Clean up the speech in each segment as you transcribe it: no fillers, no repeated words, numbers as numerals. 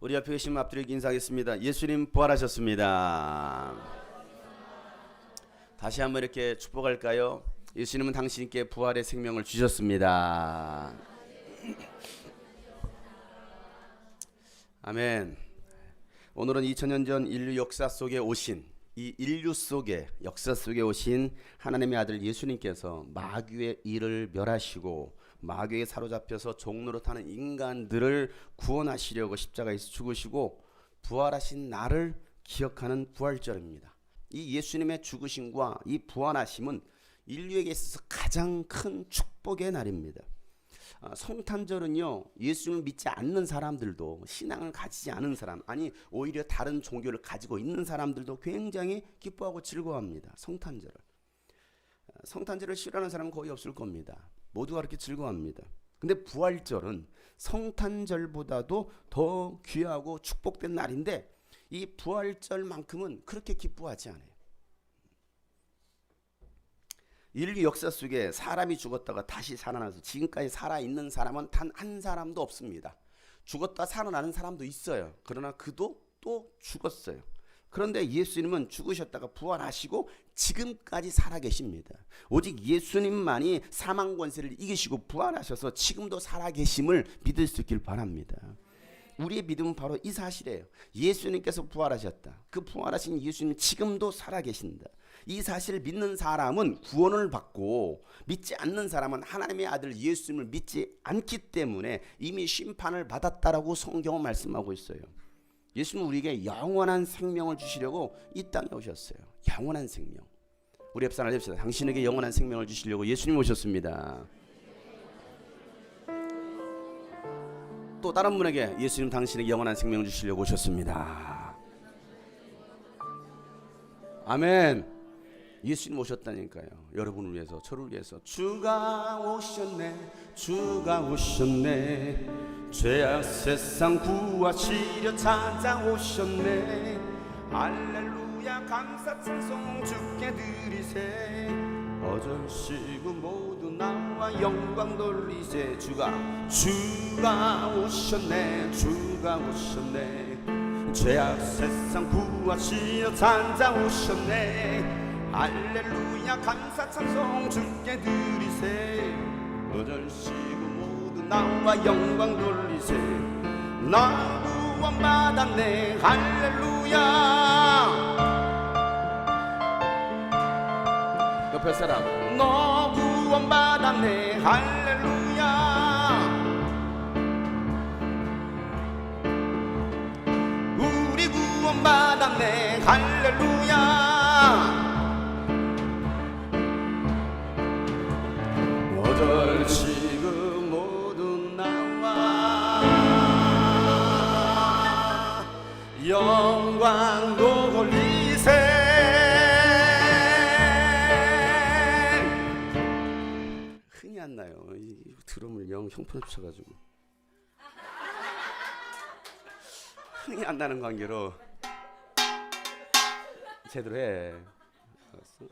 우리 옆에 계신 분 앞뒤로 인사하겠습니다. 예수님 부활하셨습니다. 다시 한번 이렇게 축복할까요? 예수님은 당신께 부활의 생명을 주셨습니다. 아멘. 오늘은 2000년 전 인류 역사 속에 오신, 이 인류 속에, 역사 속에 오신 하나님의 아들 예수님께서 마귀의 일을 멸하시고 마귀에 사로잡혀서 종로로 타는 인간들을 구원하시려고 십자가에서 죽으시고 부활하신 날을 기억하는 부활절입니다. 이 예수님의 죽으심과 이 부활하심은 인류에게 있어서 가장 큰 축복의 날입니다. 성탄절은요, 예수님을 믿지 않는 사람들도, 신앙을 가지지 않은 사람, 아니 오히려 다른 종교를 가지고 있는 사람들도 굉장히 기뻐하고 즐거워합니다. 성탄절을 싫어하는 사람은 거의 없을 겁니다. 모두가 그렇게 즐거워합니다. 근데 부활절은 성탄절보다도 더 귀하고 축복된 날인데 이 부활절만큼은 그렇게 기뻐하지 않아요. 인류 역사 속에 사람이 죽었다가 다시 살아나서 지금까지 살아있는 사람은 단 한 사람도 없습니다. 죽었다 살아나는 사람도 있어요. 그러나 그도 또 죽었어요. 그런데 예수님은 죽으셨다가 부활하시고 지금까지 살아계십니다. 오직 예수님만이 사망 권세를 이기시고 부활하셔서 지금도 살아계심을 믿을 수 있길 바랍니다. 우리의 믿음은 바로 이 사실이에요. 예수님께서 부활하셨다. 그 부활하신 예수님 지금도 살아계신다. 이 사실을 믿는 사람은 구원을 받고 믿지 않는 사람은 하나님의 아들 예수님을 믿지 않기 때문에 이미 심판을 받았다라고 성경은 말씀하고 있어요. 예수님은 우리에게 영원한 생명을 주시려고 이 땅에 오셨어요. 영원한 생명. 우리 옆 사람을 해봅시다. 당신에게 영원한 생명을 주시려고 예수님 오셨습니다. 또 다른 분에게 예수님 당신에게 영원한 생명을 주시려고 오셨습니다. 아멘. 예수님 오셨다니까요. 여러분을 위해서, 저를 위해서. 주가 오셨네, 주가 오셨네, 죄악 세상 구하시려 찾아오셨네. 할렐루야 감사 찬송 주께 드리세. 어절시고 모두 나와 영광 돌리세. 주가 오셨네, 주가 오셨네, 죄악 세상 구하시려 찾아오셨네. 할렐루야 감사 찬송 주께 드리세. 어절시고 모두 나와 영광 돌리세. 나 구원받았네, 할렐루야. 옆에 사람, 너 구원받았네, 할렐루야. 우리 구원받았네, 할렐루야. 어절시고 모두 나와 영광도 돌리세. 흥이 안 나요. 이 드럼을 영 형편없이 쳐가지고 흥이 안 나는 관계로 제대로 해. 알았어?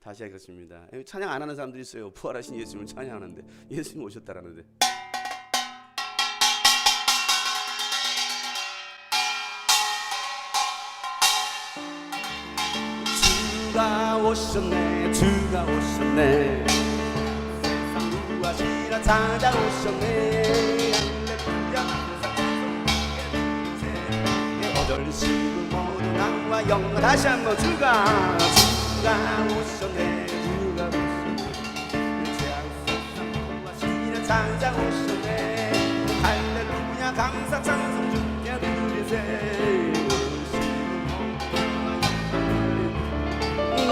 다시 하겠습니다. 찬양 안 하는 사람들이 있어요. 부활하신 예수님을 찬양하는데, 예수님 오셨다라는데. 주가 오셨네, 주가 오셨네, 세상 구하시려 찾아오셨네. 할렐루야 어절시고 모두 나와 영광. 다시 한번 주가 오셨네, 주가 오셨네, 죄악 세상 구하시려 찾아오셨네. 할렐루야 감사 찬송 주께 드리세.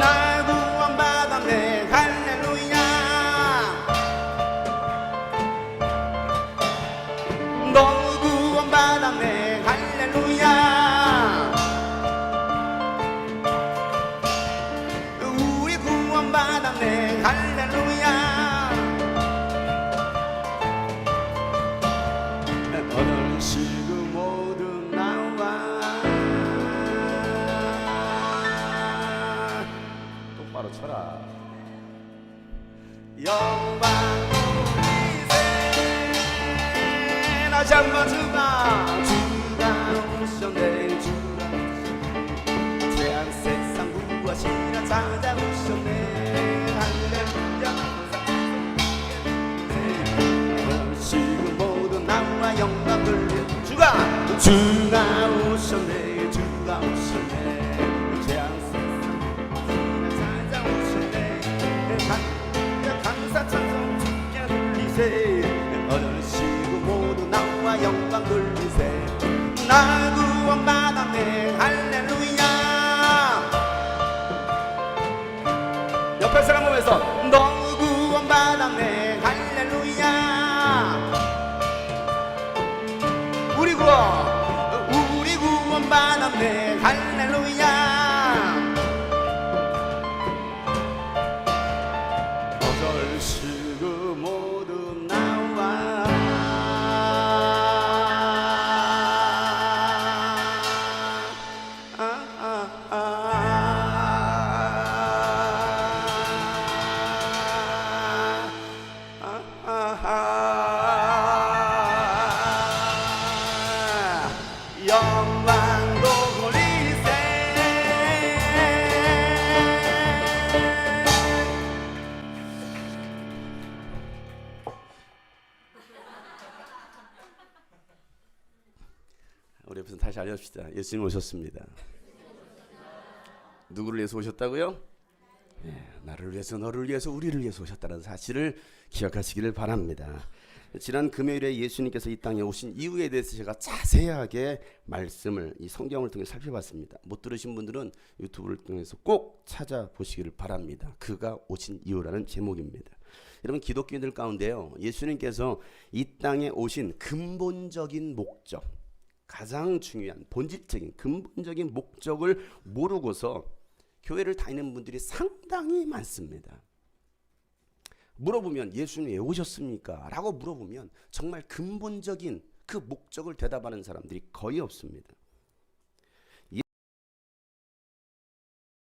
날 구원받았네, 할렐루야. 너 구원받았네, 할렐루야. 우리 구원받았네, 할렐루야. 어절시고 모두 나와 똑바로 쳐라. 영광 돌리세. 다시 한번 주가 한번 둘셋 나 구원받았네 할렐루야. 옆에 사람 보면서 너 구원받았네 할렐루야. 우리 구원받았네 할렐루야. 어절시그 모두 나와 영광도 돌리세. 우리 옆에서 다시 알려줍시다. 예수님 오셨습니다. 누구를 위해서 오셨다고요? 나를 위해서, 너를 위해서, 우리를 위해서 오셨다는 사실을 기억하시기를 바랍니다. 지난 금요일에 예수님께서 이 땅에 오신 이유에 대해서 제가 자세하게 말씀을 이 성경을 통해 살펴봤습니다. 못 들으신 분들은 유튜브를 통해서 꼭 찾아보시기를 바랍니다. 그가 오신 이유라는 제목입니다. 여러분, 기독교인들 가운데요, 예수님께서 이 땅에 오신 근본적인 목적, 가장 중요한 본질적인 근본적인 목적을 모르고서 교회를 다니는 분들이 상당히 많습니다. 물어보면 예수님 왜 오셨습니까? 라고 물어보면 정말 근본적인 그 목적을 대답하는 사람들이 거의 없습니다.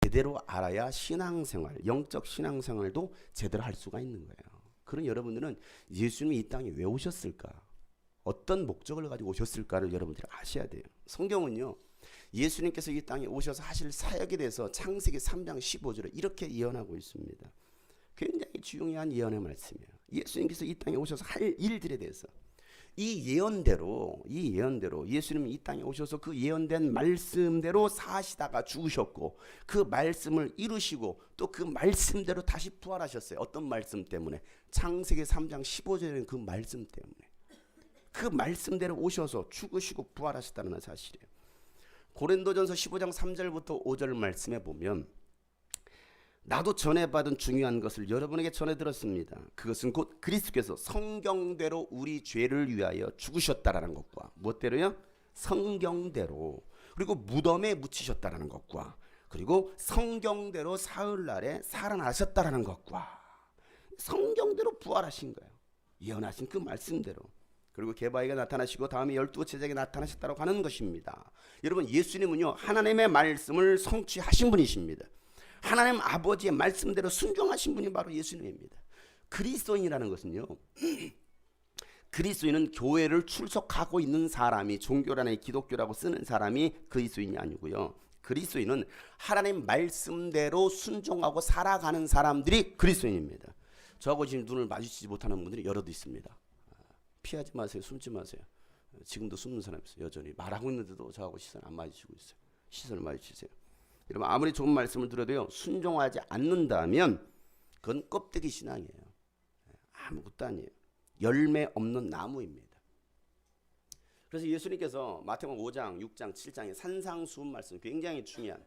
제대로 알아야 신앙생활, 영적 신앙생활도 제대로 할 수가 있는 거예요. 그런 여러분들은 예수님이 이 땅에 왜 오셨을까? 어떤 목적을 가지고 오셨을까를 여러분들이 아셔야 돼요. 성경은요, 예수님께서 이 땅에 오셔서 하실 사역에 대해서 창세기 3장 15절에 이렇게 예언하고 있습니다. 굉장히 중요한 예언의 말씀이에요. 예수님께서 이 땅에 오셔서 할 일들에 대해서 이 예언대로 예수님이 이 땅에 오셔서 그 예언된 말씀대로 사시다가 죽으셨고 그 말씀을 이루시고 또 그 말씀대로 다시 부활하셨어요. 어떤 말씀 때문에? 창세기 3장 15절에는 그 말씀 때문에. 그 말씀대로 오셔서 죽으시고 부활하셨다는 사실이에요. 고린도전서 15장 3절부터 5절 말씀에 보면 나도 전해받은 중요한 것을 여러분에게 전해 들었습니다. 그것은 곧 그리스도께서 성경대로 우리 죄를 위하여 죽으셨다라는 것과 무엇대로요? 성경대로. 그리고 무덤에 묻히셨다라는 것과 그리고 성경대로 사흘날에 살아나셨다라는 것과 성경대로 부활하신 거예요. 예언하신 그 말씀대로. 그리고 게바에게 나타나시고 다음에 12 제자에게 나타나셨다고 하는 것입니다. 여러분, 예수님은요, 하나님의 말씀을 성취하신 분이십니다. 하나님 아버지의 말씀대로 순종하신 분이 바로 예수님입니다. 그리스도인이라는 것은요, 그리스도인은 교회를 출석하고 있는 사람이, 종교라는 기독교라고 쓰는 사람이 그리스도인이 아니고요, 그리스도인은 하나님 말씀대로 순종하고 살아가는 사람들이 그리스도인입니다. 저하고 지금 눈을 마주치지 못하는 분들이 여럿 있습니다. 피하지 마세요. 숨지 마세요. 지금도 숨는 사람이 있어요. 여전히 말하고 있는데도 저하고 시선 안 마주치고 있어요. 시선을 마주치세요. 여러분, 아무리 좋은 말씀을 들어도요, 순종하지 않는다면 그건 껍데기 신앙이에요. 아무것도 아니에요. 열매 없는 나무입니다. 그래서 예수님께서 마태복음 5장, 6장, 7장의 산상수훈 말씀, 굉장히 중요한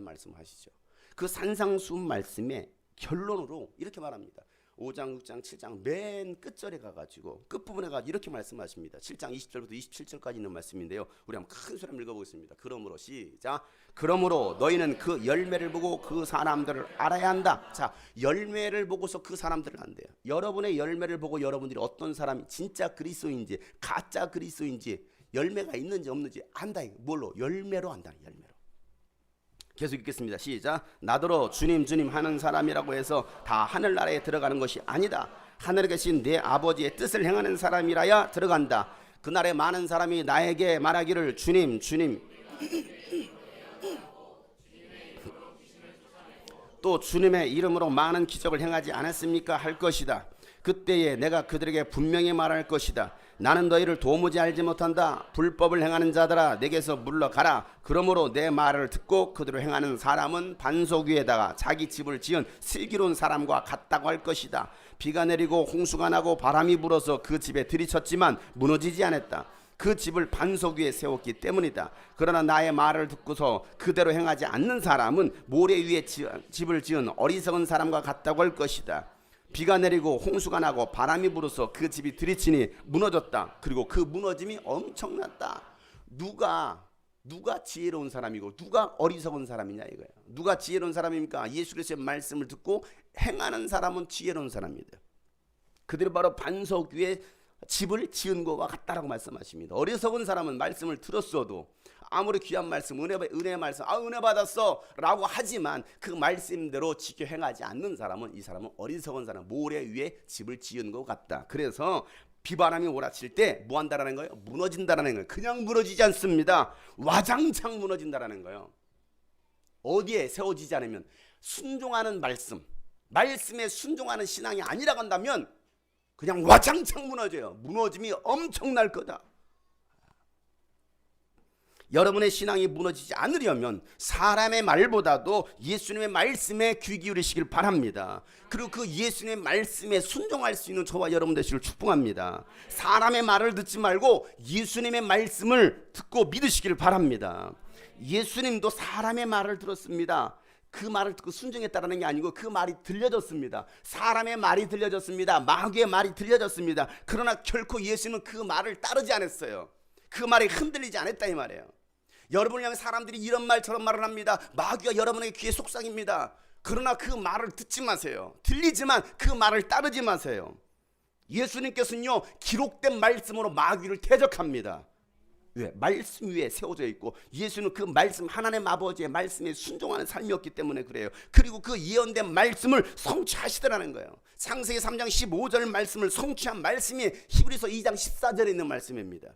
말씀을 하시죠. 그 산상수훈 말씀의 결론으로 이렇게 말합니다. 5장, 6장, 7장 맨 끝절에 가가지고 끝부분에 가서 이렇게 말씀하십니다. 7장 20절부터 27절까지 있는 말씀인데요. 우리 한번 큰 소리 한번 읽어보겠습니다. 그러므로 시작. 그러므로 너희는 그 열매를 보고 그 사람들을 알아야 한다. 자, 열매를 보고서 그 사람들을 안돼요. 여러분의 열매를 보고 여러분들이 어떤 사람이 진짜 그리스도인지 가짜 그리스도인지 열매가 있는지 없는지 안다. 뭘로? 열매로 안다. 열매로. 계속 읽겠습니다. 시작. 나더러 주님 주님 하는 사람이라고 해서 다 하늘나라에 들어가는 것이 아니다. 하늘에 계신 내 아버지의 뜻을 행하는 사람이라야 들어간다. 그날에 많은 사람이 나에게 말하기를 주님 주님 또 주님의 이름으로 많은 기적을 행하지 않았습니까? 할 것이다. 그때에 내가 그들에게 분명히 말할 것이다. 나는 너희를 도무지 알지 못한다. 불법을 행하는 자들아 내게서 물러가라. 그러므로 내 말을 듣고 그대로 행하는 사람은 반석 위에다가 자기 집을 지은 슬기로운 사람과 같다고 할 것이다. 비가 내리고 홍수가 나고 바람이 불어서 그 집에 들이쳤지만 무너지지 않았다. 그 집을 반석 위에 세웠기 때문이다. 그러나 나의 말을 듣고서 그대로 행하지 않는 사람은 모래 위에 집을 지은 어리석은 사람과 같다고 할 것이다. 비가 내리고 홍수가 나고 바람이 불어서 그 집이 들이치니 무너졌다. 그리고 그 무너짐이 엄청났다. 누가 지혜로운 사람이고 누가 어리석은 사람이냐 이거예요. 누가 지혜로운 사람입니까? 예수 그리스도의 말씀을 듣고 행하는 사람은 지혜로운 사람입니다. 그들이 바로 반석 위에 집을 지은 것과 같다라고 말씀하십니다. 어리석은 사람은 말씀을 들었어도 아무리 귀한 말씀, 은혜 말씀, 은혜 받았어 라고 하지만 그 말씀대로 지켜 행하지 않는 사람은, 이 사람은 어리석은 사람, 모래 위에 집을 지은 것 같다. 그래서 비바람이 몰아칠 때 뭐 한다라는 거예요? 무너진다라는 거예요. 그냥 무너지지 않습니다. 와장창 무너진다라는 거예요. 어디에 세워지지 않으면 순종하는 말씀에 순종하는 신앙이 아니라고 한다면 그냥 와장창 무너져요. 무너짐이 엄청날 거다. 여러분의 신앙이 무너지지 않으려면 사람의 말보다도 예수님의 말씀에 귀 기울이시길 바랍니다. 그리고 그 예수님의 말씀에 순종할 수 있는 저와 여러분 되시길 축복합니다. 사람의 말을 듣지 말고 예수님의 말씀을 듣고 믿으시길 바랍니다. 예수님도 사람의 말을 들었습니다. 그 말을 듣고 순종했다는 게 아니고 그 말이 들려졌습니다. 사람의 말이 들려졌습니다. 마귀의 말이 들려졌습니다. 그러나 결코 예수님은 그 말을 따르지 않았어요. 그 말이 흔들리지 않았다 이 말이에요. 여러분을 향해 사람들이 이런 말 저런 말을 합니다. 마귀가 여러분의 귀에 속삭입니다. 그러나 그 말을 듣지 마세요. 들리지만 그 말을 따르지 마세요. 예수님께서는요, 기록된 말씀으로 마귀를 대적합니다. 왜? 말씀 위에 세워져 있고 예수는 그 말씀, 하나님 아버지의 말씀에 순종하는 삶이었기 때문에 그래요. 그리고 그 예언된 말씀을 성취하시더라는 거예요. 창세기 3장 15절 말씀을 성취한 말씀이 히브리서 2장 14절에 있는 말씀입니다.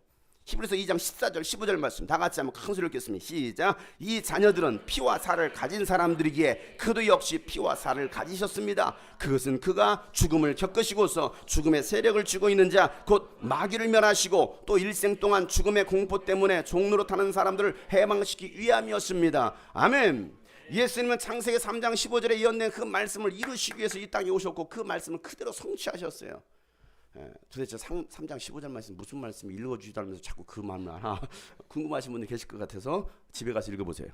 히브리서 2장 14절 15절 말씀 다 같이 한번 큰 소리로 읽겠습니다. 시작. 이 자녀들은 피와 살을 가진 사람들이기에 그도 역시 피와 살을 가지셨습니다. 그것은 그가 죽음을 겪으시고서 죽음의 세력을 쥐고 있는 자 곧 마귀를 멸하시고 또 일생 동안 죽음의 공포 때문에 종로로 타는 사람들을 해방시키기 위함이었습니다. 아멘. 예수님은 창세기 3장 15절에 예언된 그 말씀을 이루시기 위해서 이 땅에 오셨고 그 말씀을 그대로 성취하셨어요. 도대체 3장 15절 말씀 무슨 말씀 읽어주지도 않으면서 자꾸 그 마음을 알아. 궁금하신 분들 계실 것 같아서 집에 가서 읽어보세요.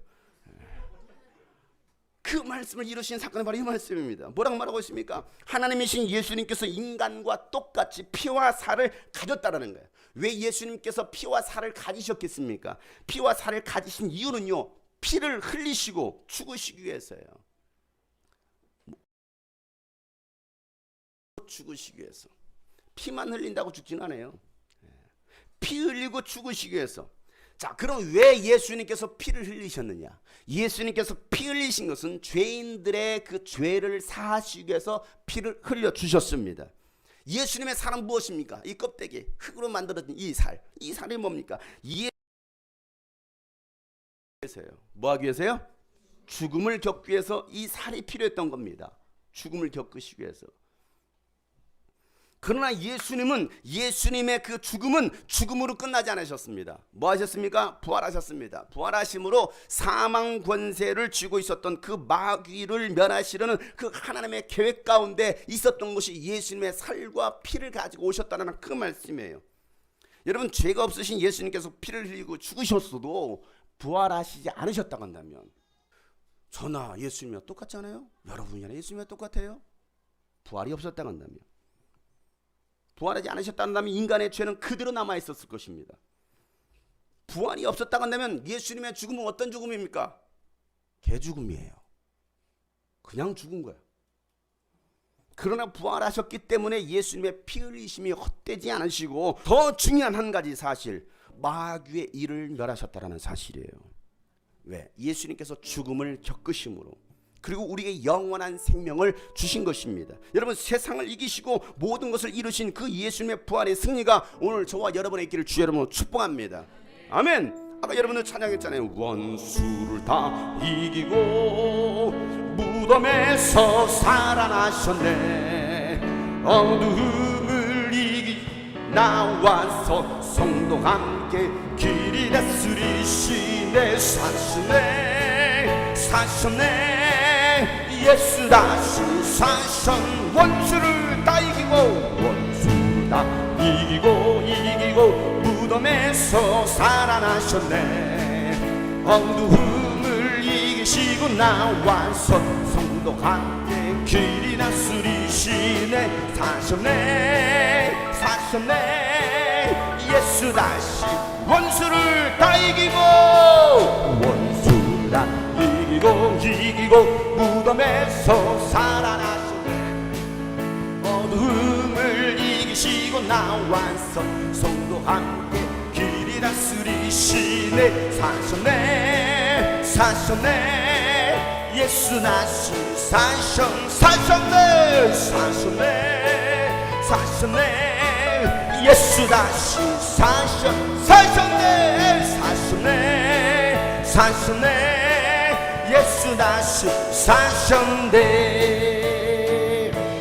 그 말씀을 이루신 사건은 바로 이 말씀입니다. 뭐라고 말하고 있습니까? 하나님이신 예수님께서 인간과 똑같이 피와 살을 가졌다라는 거예요. 왜 예수님께서 피와 살을 가지셨겠습니까? 피와 살을 가지신 이유는요, 피를 흘리시고 죽으시기 위해서예요. 죽으시기 위해서. 피만 흘린다고 죽지는 않아요. 피 흘리고 죽으시기 위해서. 자, 그럼 왜 예수님께서 피를 흘리셨느냐? 예수님께서 피 흘리신 것은 죄인들의 그 죄를 사하시기 위해서 피를 흘려 주셨습니다. 예수님의 살은 무엇입니까? 이 껍데기, 흙으로 만들어진 이 살. 이 살이 뭡니까? 뭐 하기 위해서요? 죽음을 겪기 위해서 이 살이 필요했던 겁니다. 죽음을 겪으시기 위해서. 그러나 예수님은, 예수님의 그 죽음은 죽음으로 끝나지 않으셨습니다. 뭐 하셨습니까? 부활하셨습니다. 부활하심으로 사망 권세를 쥐고 있었던 그 마귀를 멸하시려는 그 하나님의 계획 가운데 있었던 것이 예수님의 살과 피를 가지고 오셨다는 그 말씀이에요. 여러분, 죄가 없으신 예수님께서 피를 흘리고 죽으셨어도 부활하시지 않으셨다고 한다면, 저나 예수님이랑 똑같지 않아요? 여러분이나 예수님이랑 똑같아요? 부활이 없었다고 한다면, 부활하지 않으셨다면 인간의 죄는 그대로 남아있었을 것입니다. 부활이 없었다고 한다면 예수님의 죽음은 어떤 죽음입니까? 개죽음이에요. 그냥 죽은 거예요. 그러나 부활하셨기 때문에 예수님의 피 흘리심이 헛되지 않으시고, 더 중요한 한 가지 사실, 마귀의 일을 멸하셨다는 사실이에요. 왜? 예수님께서 죽음을 겪으심으로, 그리고 우리에게 영원한 생명을 주신 것입니다. 여러분, 세상을 이기시고 모든 것을 이루신 그 예수님의 부활의 승리가 오늘 저와 여러분의 있기를 주 여러분 축복합니다. 아멘. 아까 여러분들 찬양했잖아요. 원수를 다 이기고 무덤에서 살아나셨네. 어두움을 이기 나와서 성도와 함께 길이 다스리시네. 사셨네 예수 다시 사신 원수를 다 이기고 원수를 다 이기고 무덤에서 살아나셨네. 어두움을 이기시고 나와서 성도가 함께 길이 다스리시네. 사셨네 예수 다시 원수를 다 이기고 원수를 다 이기고 무덤에서 살아나셨네. 어두움을 이기시고 나와서 성도 함께 길이 다스리시네. 사셨네 예수 다시 사셨네 예수 다시 사셨네 예수 다시 사셨네.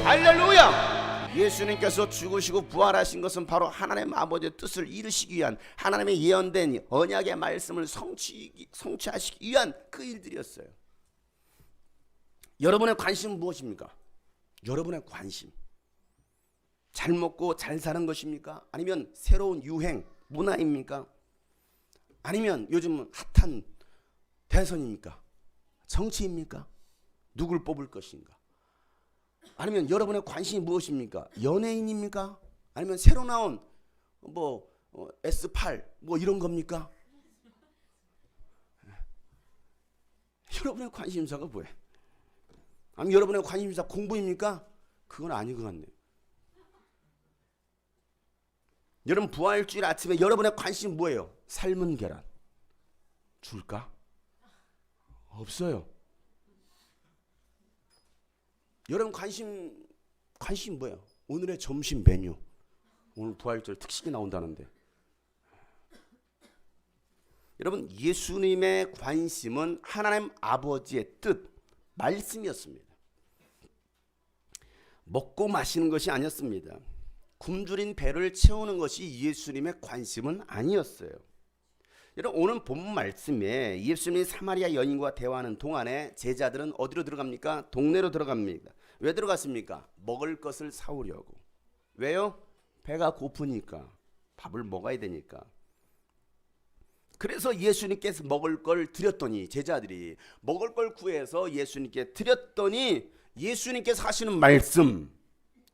할렐루야. 예수님께서 죽으시고 부활하신 것은 바로 하나님 아버지의 뜻을 이루시기 위한, 하나님의 예언된 언약의 말씀을 성취하시기 위한 그 일들이었어요. 여러분의 관심은 무엇입니까? 여러분의 관심, 잘 먹고 잘 사는 것입니까? 아니면 새로운 유행, 문화입니까? 아니면 요즘 핫한 대선입니까? 정치입니까? 누굴 뽑을 것인가? 아니면 여러분의 관심이 무엇입니까? 연예인입니까? 아니면 새로 나온 S8 이런 겁니까? 여러분의 관심사가 뭐예요? 아니면 여러분의 관심사 공부입니까? 그건 아닌 것 같네요. 여러분 부활주일 아침에 여러분의 관심 뭐예요? 삶은 계란 줄까? 없어요. 여러분 관심 뭐예요? 오늘의 점심 메뉴. 오늘 부활절 특식이 나온다는데. 여러분 예수님의 관심은 하나님 아버지의 뜻, 말씀이었습니다. 먹고 마시는 것이 아니었습니다. 굶주린 배를 채우는 것이 예수님의 관심은 아니었어요. 여러분 오늘 본문 말씀에 예수님이 사마리아 여인과 대화하는 동안에 제자들은 어디로 들어갑니까? 동네로 들어갑니다. 왜 들어갔습니까? 먹을 것을 사오려고. 왜요? 배가 고프니까, 밥을 먹어야 되니까. 그래서 예수님께서 먹을 걸 드렸더니, 제자들이 먹을 걸 구해서 예수님께 드렸더니 예수님께서 하시는 말씀,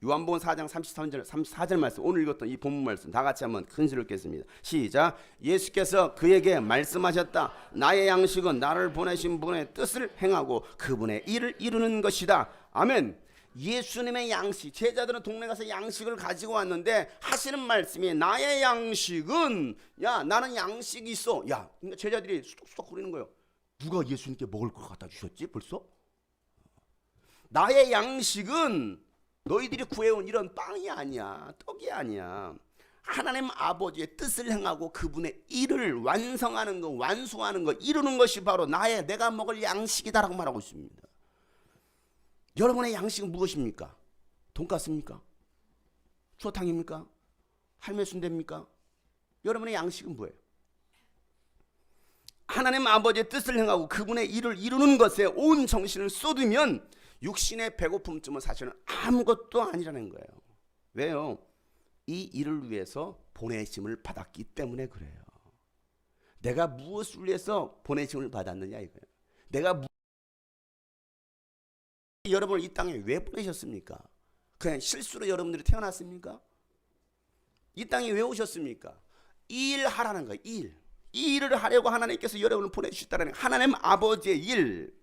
요한복음 4장 34절 말씀, 오늘 읽었던 이 본문 말씀 다 같이 한번 큰 소리로 읽겠습니다. 시작. 예수께서 그에게 말씀하셨다. 나의 양식은 나를 보내신 분의 뜻을 행하고 그분의 일을 이루는 것이다. 아멘. 예수님의 양식, 제자들은 동네 가서 양식을 가지고 왔는데 하시는 말씀이 나의 양식은, 야 나는 양식이 있어. 야 제자들이 수덕수덕 거리는 거예요. 누가 예수님께 먹을 걸 갖다 주셨지 벌써? 나의 양식은 너희들이 구해온 이런 빵이 아니야, 떡이 아니야. 하나님 아버지의 뜻을 행하고 그분의 일을 완성하는 것, 완수하는 것, 이루는 것이 바로 내가 먹을 양식이다라고 말하고 있습니다. 여러분의 양식은 무엇입니까? 돈가스입니까? 추어탕입니까? 할매순대입니까? 여러분의 양식은 뭐예요? 하나님 아버지의 뜻을 행하고 그분의 일을 이루는 것에 온 정신을 쏟으면 육신의 배고픔쯤은 사실은 아무것도 아니라는 거예요. 왜요? 이 일을 위해서 보내심을 받았기 때문에 그래요. 내가 무엇을 위해서 보내심을 받았느냐 이거예요. 내가 여러분을 이 땅에 왜 보내셨습니까? 그냥 실수로 여러분들이 태어났습니까? 이 땅에 왜 오셨습니까? 이 일 하라는 거예요. 이 일을 하려고 하나님께서 여러분을 보내주셨다는 하나님 아버지의 일.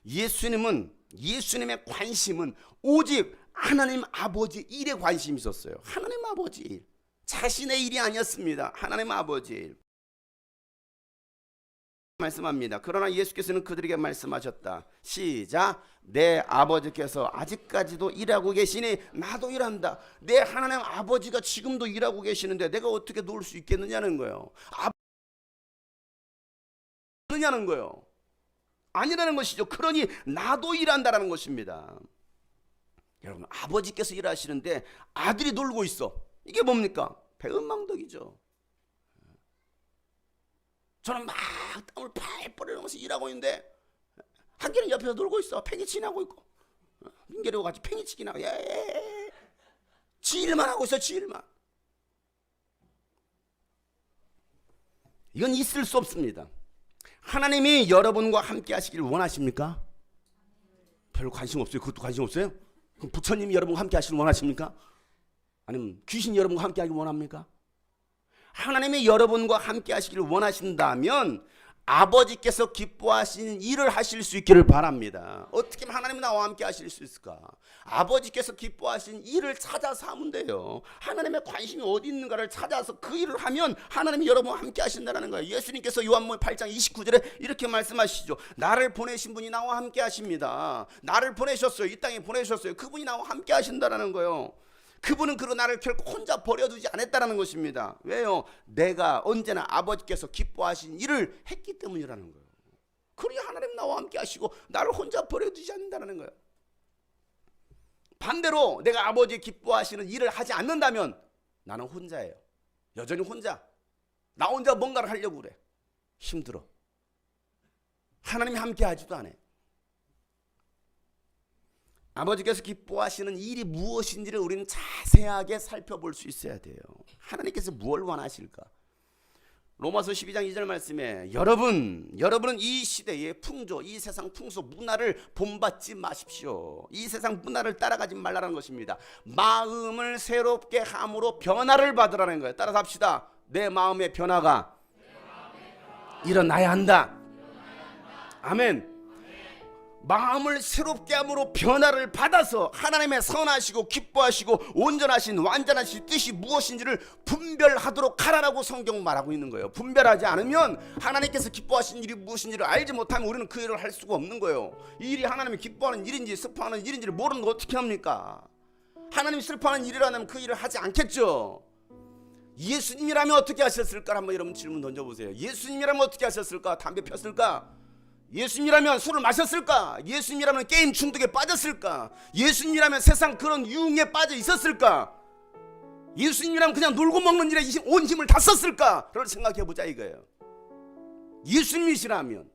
예수님의 관심은 오직 하나님 아버지 일에 관심이 있었어요. 하나님 아버지 일, 자신의 일이 아니었습니다. 하나님 아버지 일. 말씀합니다. 그러나 예수께서는 그들에게 말씀하셨다. 시작. 내 아버지께서 아직까지도 일하고 계시니 나도 일한다. 내 하나님 아버지가 지금도 일하고 계시는데 내가 어떻게 놓을 수 있겠느냐는 거예요. 아니냐는 거예요. 아니라는 것이죠. 그러니 나도 일한다라는 것입니다. 여러분 아버지께서 일하시는데 아들이 놀고 있어. 이게 뭡니까? 배은망덕이죠. 저는 막 땀을 팔팔 흘리면서 일하고 있는데 한개는 옆에서 놀고 있어. 팽이치기 하고 있고, 민계리와 같이 팽이치기 하고. 예. 지 일만 하고 있어. 지 일만. 이건 있을 수 없습니다. 하나님이 여러분과 함께 하시길 원하십니까? 별로 관심 없어요. 그것도 관심 없어요? 그럼 부처님이 여러분과 함께 하시길 원하십니까? 아니면 귀신이 여러분과 함께 하길 원합니까? 하나님이 여러분과 함께 하시길 원하신다면 아버지께서 기뻐하시는 일을 하실 수 있기를 바랍니다. 어떻게 하면 하나님이 나와 함께 하실 수 있을까? 아버지께서 기뻐하시는 일을 찾아서 하면 돼요. 하나님의 관심이 어디 있는가를 찾아서 그 일을 하면 하나님이 여러분과 함께 하신다는 거예요. 예수님께서 요한복음 8장 29절에 이렇게 말씀하시죠. 나를 보내신 분이 나와 함께 하십니다. 나를 보내셨어요. 이 땅에 보내셨어요. 그분이 나와 함께 하신다는 거예요. 그분은 그로 나를 결코 혼자 버려두지 않았다는 것입니다. 왜요? 내가 언제나 아버지께서 기뻐하신 일을 했기 때문이라는 거예요. 그러니 하나님 나와 함께 하시고 나를 혼자 버려두지 않는다는 거예요. 반대로 내가 아버지 기뻐하시는 일을 하지 않는다면 나는 혼자예요. 여전히 혼자. 나 혼자 뭔가를 하려고 그래. 힘들어. 하나님이 함께 하지도 않아요. 아버지께서 기뻐하시는 일이 무엇인지를 우리는 자세하게 살펴볼 수 있어야 돼요. 하나님께서 무엇을 원하실까? 로마서 12장 2절 말씀에 여러분은 이 시대의 풍조, 이 세상 풍소, 문화를 본받지 마십시오. 이 세상 문화를 따라가지 말라는 것입니다. 마음을 새롭게 함으로 변화를 받으라는 거예요. 따라서 합시다. 내 마음의 변화가 일어나야 한다. 아멘. 마음을 새롭게 함으로 변화를 받아서 하나님의 선하시고 기뻐하시고 온전하신 완전하신 뜻이 무엇인지를 분별하도록 하라라고 성경 말하고 있는 거예요. 분별하지 않으면 하나님께서 기뻐하신 일이 무엇인지를 알지 못하면 우리는 그 일을 할 수가 없는 거예요. 이 일이 하나님이 기뻐하는 일인지 슬퍼하는 일인지를 모르는 거 어떻게 합니까? 하나님이 슬퍼하는 일이라면 그 일을 하지 않겠죠. 예수님이라면 어떻게 하셨을까? 한번 여러분 질문 던져보세요. 예수님이라면 어떻게 하셨을까? 담배 폈을까? 예수님이라면 술을 마셨을까? 예수님이라면 게임 중독에 빠졌을까? 예수님이라면 세상 그런 유흥에 빠져 있었을까? 예수님이라면 그냥 놀고 먹는 일에 온 힘을 다 썼을까? 그걸 생각해보자 이거예요. 예수님이시라면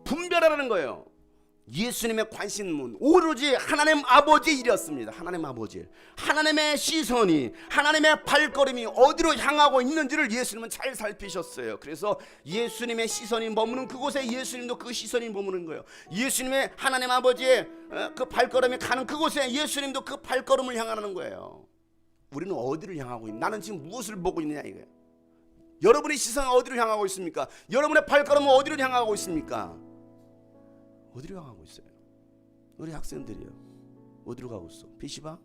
분별하라는 거예요. 예수님의 관심은 오로지 하나님 아버지의 일이었습니다. 하나님 아버지, 하나님의 시선이, 하나님의 발걸음이 어디로 향하고 있는지를 예수님은 잘 살피셨어요. 그래서 예수님의 시선이 머무는 그곳에 예수님도 그 시선이 머무는 거예요. 예수님의 하나님 아버지의 그 발걸음이 가는 그곳에 예수님도 그 발걸음을 향하는 거예요. 우리는 어디를 향하고 있냐? 나는 지금 무엇을 보고 있느냐 이거예요. 여러분의 시선은 어디로 향하고 있습니까? 여러분의 발걸음은 어디로 향하고 있습니까? 어디로 향하고 있어요? 우리 학생들이요. 어디로 가고 있어? PC방?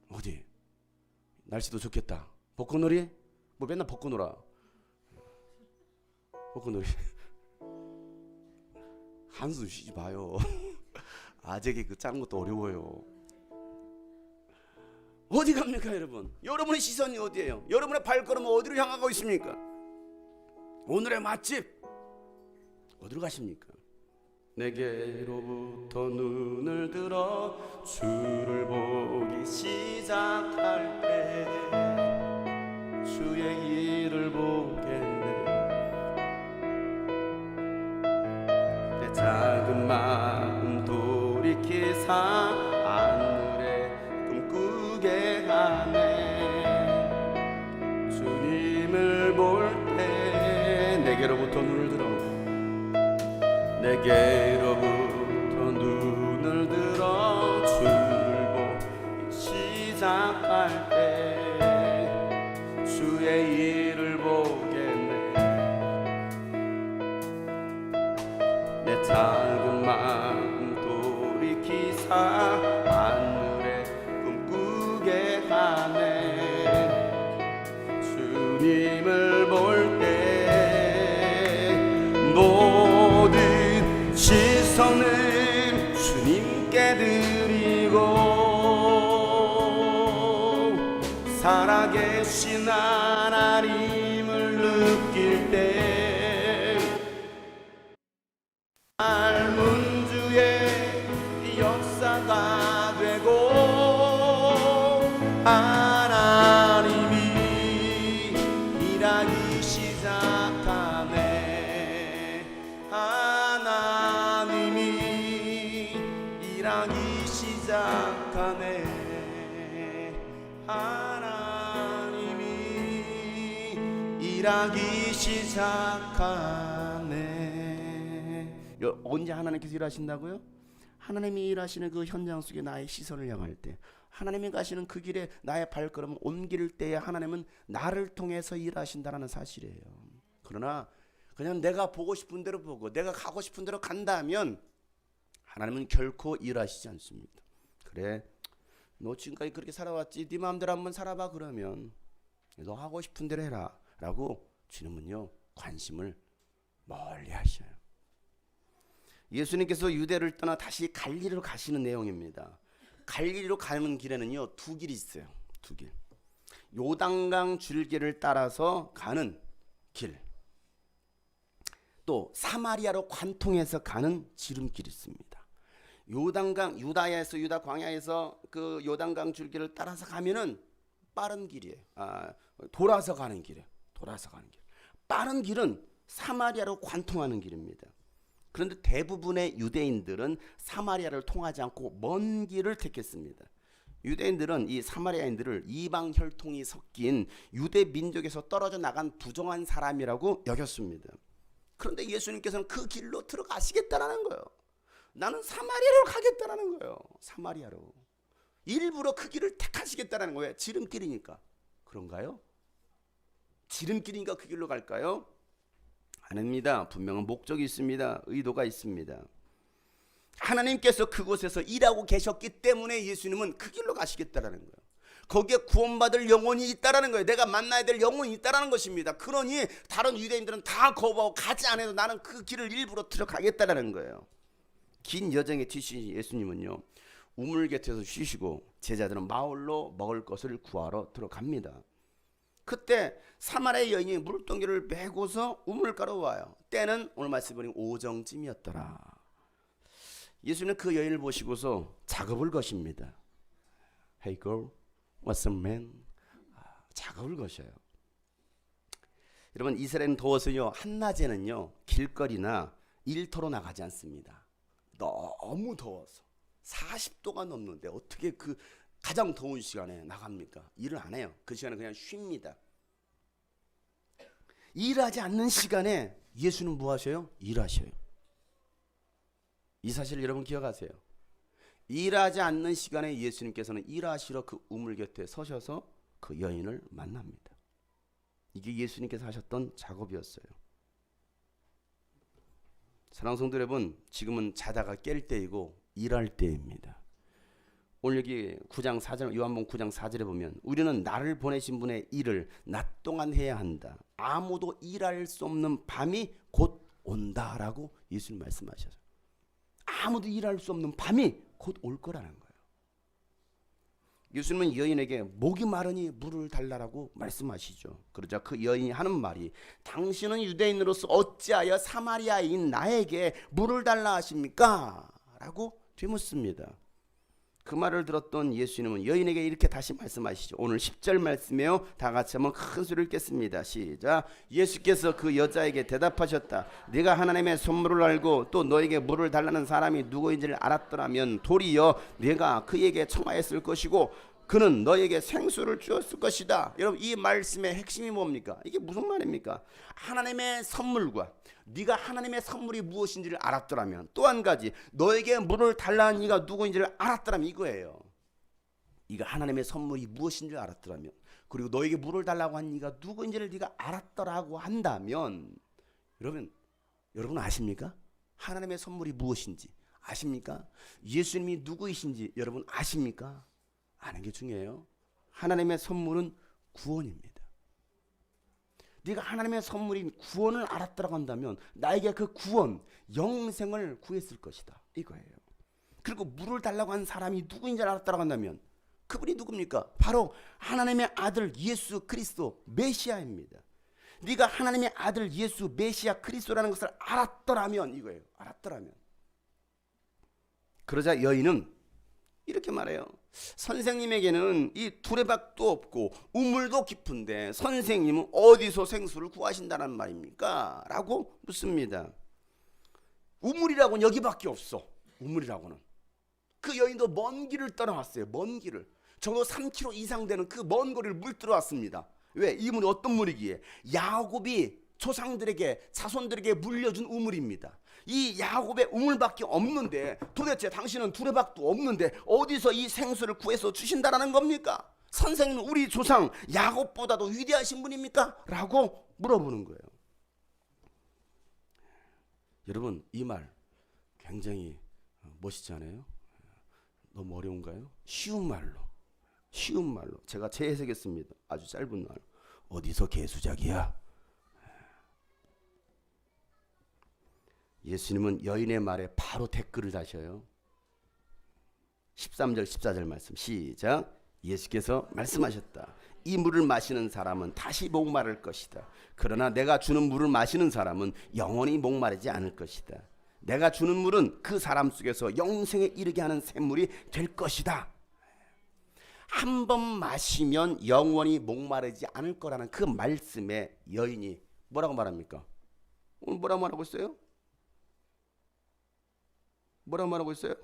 어디? 날씨도 좋겠다. 벚꽃놀이? 뭐 맨날 벚꽃 놀아. 벚꽃놀이. 한숨 쉬지 마요. 아재개 그 짜는 것도 어려워요. 어디 갑니까 여러분? 여러분의 시선이 어디예요? 여러분의 발걸음은 어디로 향하고 있습니까? 오늘의 맛집 어디로 가십니까? 내게로부터 눈을 들어 주를 보기 시작할 때 주의 일을 보겠네. 내 작은 마음 돌이키사 하늘에 꿈꾸게 하네. 주님을 볼 때 내게로부터 눈을 들어 내게로부터 눈을 들어 주를 보기 시작할 때 주의 일을 보겠네. 내 작은 마음 돌이키사 하늘에 꿈꾸게 하네. 주님을 볼 때 시선을 주님께 드리고 살아계신 하나님을 느낄 때 삶은 주의 역사가 되고 하나님이 일하기 시작하네. 하나님이 일하기 시작하네. 일하기 시작하네. 언제 하나님께서 일하신다고요? 하나님이 일하시는 그 현장 속에 나의 시선을 향할 때, 하나님이 가시는 그 길에 나의 발걸음을 옮길 때에 하나님은 나를 통해서 일하신다는 사실이에요. 그러나 그냥 내가 보고 싶은 대로 보고 내가 가고 싶은 대로 간다면 하나님은 결코 일하시지 않습니다. 그래, 너 지금까지 그렇게 살아왔지, 네 마음대로 한번 살아봐. 그러면 너 하고 싶은 대로 해라 라고 주님은요 관심을 멀리 하셔요. 예수님께서 유대를 떠나 다시 갈릴리로 가시는 내용입니다. 갈릴리로 가는 길에는요 두 길이 있어요. 두 길. 요단강 줄기를 따라서 가는 길, 또 사마리아로 관통해서 가는 지름길이 있습니다. 요단강, 유다야에서, 유다 광야에서 그 요단강 줄기를 따라서 가면은 빠른 길이에요. 돌아서 가는 길이에요. 돌아서 가는 길. 빠른 길은 사마리아로 관통하는 길입니다. 그런데 대부분의 유대인들은 사마리아를 통하지 않고 먼 길을 택했습니다. 유대인들은 이 사마리아인들을 이방 혈통이 섞인 유대 민족에서 떨어져 나간 부정한 사람이라고 여겼습니다. 그런데 예수님께서는 그 길로 들어가시겠다라는 거예요. 나는 사마리아로 가겠다라는 거예요. 사마리아로. 일부러 그 길을 택하시겠다라는 거예요. 지름길이니까. 그런가요? 지름길이니까 그 길로 갈까요? 아닙니다. 분명한 목적이 있습니다. 의도가 있습니다. 하나님께서 그곳에서 일하고 계셨기 때문에 예수님은 그 길로 가시겠다라는 거예요. 거기에 구원받을 영혼이 있다라는 거예요. 내가 만나야 될 영혼이 있다라는 것입니다. 그러니 다른 유대인들은 다 거부하고 가지 않아도 나는 그 길을 일부러 들어가겠다라는 거예요. 긴 여정에 지신 예수님은요 우물 곁에서 쉬시고 제자들은 마을로 먹을 것을 구하러 들어갑니다. 그때 사마리아 여인이 물동기를 메고서 우물가로 와요. 때는 오늘 말씀 보니 오정쯤이었더라. 예수님은 그 여인을 보시고서 작업을 거십니다. Hey girl, what's a man? 작업을 거셔요. 여러분, 이스라엘은 더워서요 한낮에는요 길거리나 일터로 나가지 않습니다. 너무 더워서 40도가 넘는데 어떻게 그 가장 더운 시간에 나갑니까? 일을 안 해요. 그 시간에 그냥 쉽니다. 일하지 않는 시간에 예수는 뭐 하셔요? 일하셔요. 이 사실 여러분 기억하세요. 일하지 않는 시간에 예수님께서는 일하시러 그 우물 곁에 서셔서 그 여인을 만납니다. 이게 예수님께서 하셨던 작업이었어요. 사랑하는 성도 여러분, 지금은 자다가 깰 때이고 일할 때입니다. 오늘 여기 9장 4절, 요한복음 9장 4절에 보면 우리는 나를 보내신 분의 일을 낮 동안 해야 한다. 아무도 일할 수 없는 밤이 곧 온다라고 예수님 말씀하셔서 아무도 일할 수 없는 밤이 곧 올 거라는 거예요. 예수님은 여인에게 목이 마르니 물을 달라라고 말씀하시죠. 그러자 그 여인이 하는 말이 당신은 유대인으로서 어찌하여 사마리아인 나에게 물을 달라 하십니까? 라고 되묻습니다. 그 말을 들었던 예수님은 여인에게 이렇게 다시 말씀하시죠. 오늘 10절 말씀이에요. 다 같이 한번 큰 소리를 깼습니다. 시작. 예수께서 그 여자에게 대답하셨다. 네가 하나님의 선물을 알고 또 너에게 물을 달라는 사람이 누구인지를 알았더라면 도리어 네가 그에게 청하였을 것이고 그는 너에게 생수를 주었을 것이다. 여러분, 이 말씀의 핵심이 뭡니까? 이게 무슨 말입니까? 하나님의 선물과 네가 하나님의 선물이 무엇인지를 알았더라면, 또 한 가지 너에게 물을 달라는 이가 누구인지를 알았더라면 이거예요. 네가 하나님의 선물이 무엇인지를 알았더라면, 그리고 너에게 물을 달라고 한 이가 누구인지를 네가 알았더라고 한다면, 여러분 아십니까? 하나님의 선물이 무엇인지 아십니까? 예수님이 누구이신지 여러분 아십니까? 아는 게 중요해요. 하나님의 선물은 구원입니다. 네가 하나님의 선물인 구원을 알았더라고 한다면 나에게 그 구원, 영생을 구했을 것이다. 이거예요. 그리고 물을 달라고 한 사람이 누구인지 알았더라고 한다면 그분이 누굽니까? 바로 하나님의 아들 예수 그리스도 메시아입니다. 네가 하나님의 아들 예수 메시아 그리스도라는 것을 알았더라면 이거예요. 알았더라면. 그러자 여인은 이렇게 말해요. 선생님에게는 이 두레박도 없고 우물도 깊은데 선생님은 어디서 생수를 구하신다는 말입니까? 라고 묻습니다. 우물이라고는 여기밖에 없어. 우물이라고는. 그 여인도 먼 길을 떠나왔어요. 먼 길을. 적어도 3km 이상 되는 그 먼 거리를 물 들어왔습니다. 왜? 이 물이 어떤 물이기에? 야곱이 조상들에게 자손들에게 물려준 우물입니다. 이 야곱의 우물밖에 없는데 도대체 당신은 두레박도 없는데 어디서 이 생수를 구해서 주신다라는 겁니까? 선생님은 우리 조상 야곱보다도 위대하신 분입니까? 라고 물어보는 거예요. 여러분, 이 말 굉장히 멋있지 않아요? 너무 어려운가요? 쉬운 말로 제가 재해석했습니다. 아주 짧은 말. 어디서 개수작이야? 예수님은 여인의 말에 바로 댓글을 다셔요. 13절 14절 말씀 시작. 예수께서 말씀하셨다. 이 물을 마시는 사람은 다시 목마를 것이다. 그러나 내가 주는 물을 마시는 사람은 영원히 목마르지 않을 것이다. 내가 주는 물은 그 사람 속에서 영생에 이르게 하는 샘물이 될 것이다. 한 번 마시면 영원히 목마르지 않을 거라는 그 말씀에 여인이 뭐라고 말합니까? 오늘 뭐라고 말하고 있어요? 뭐라고 말하고 있어요?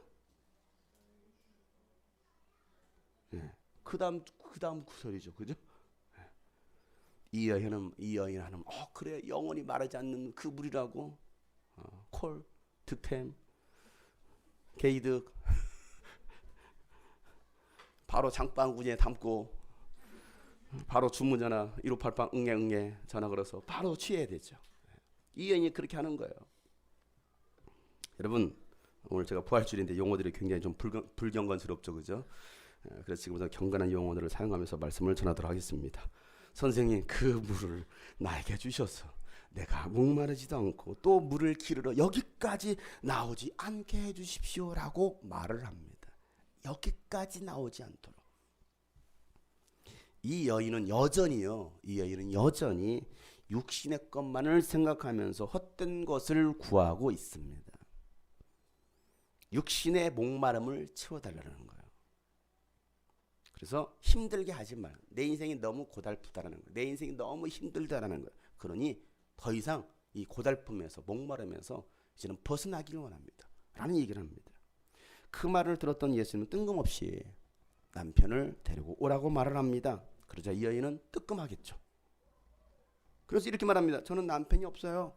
네. 그 다음 구절이죠, 그죠? 이 여인은 그래 영원히 마르지 않는 그 물이라고. 콜, 득템, 게이득 바로 장바구니에 담고 바로 주문전화 1588 응애 전화 걸어서 바로 취해야 되죠. 이 여인이 그렇게 하는 거예요. 여러분, 오늘 제가 부활주일인데 용어들이 굉장히 좀 불경건스럽죠, 그죠? 그래서 지금부터 경건한 용어들을 사용하면서 말씀을 전하도록 하겠습니다. 선생님, 그 물을 나에게 주셔서 내가 목마르지도 않고 또 물을 기르러 여기까지 나오지 않게 해주십시오라고 말을 합니다. 여기까지 나오지 않도록. 이 여인은 여전히 육신의 것만을 생각하면서 헛된 것을 구하고 있습니다. 육신의 목마름을 채워달라는 거예요. 그래서 힘들게 하지 말. 내 인생이 너무 고달프다라는 거예요. 내 인생이 너무 힘들다라는 거예요. 그러니 더 이상 이 고달픔에서 목마름에서 이제는 벗어나기를 원합니다. 라는 얘기를 합니다. 그 말을 들었던 예수님은 뜬금없이 남편을 데리고 오라고 말을 합니다. 그러자 이 여인은 뜨끔하겠죠. 그래서 이렇게 말합니다. 저는 남편이 없어요.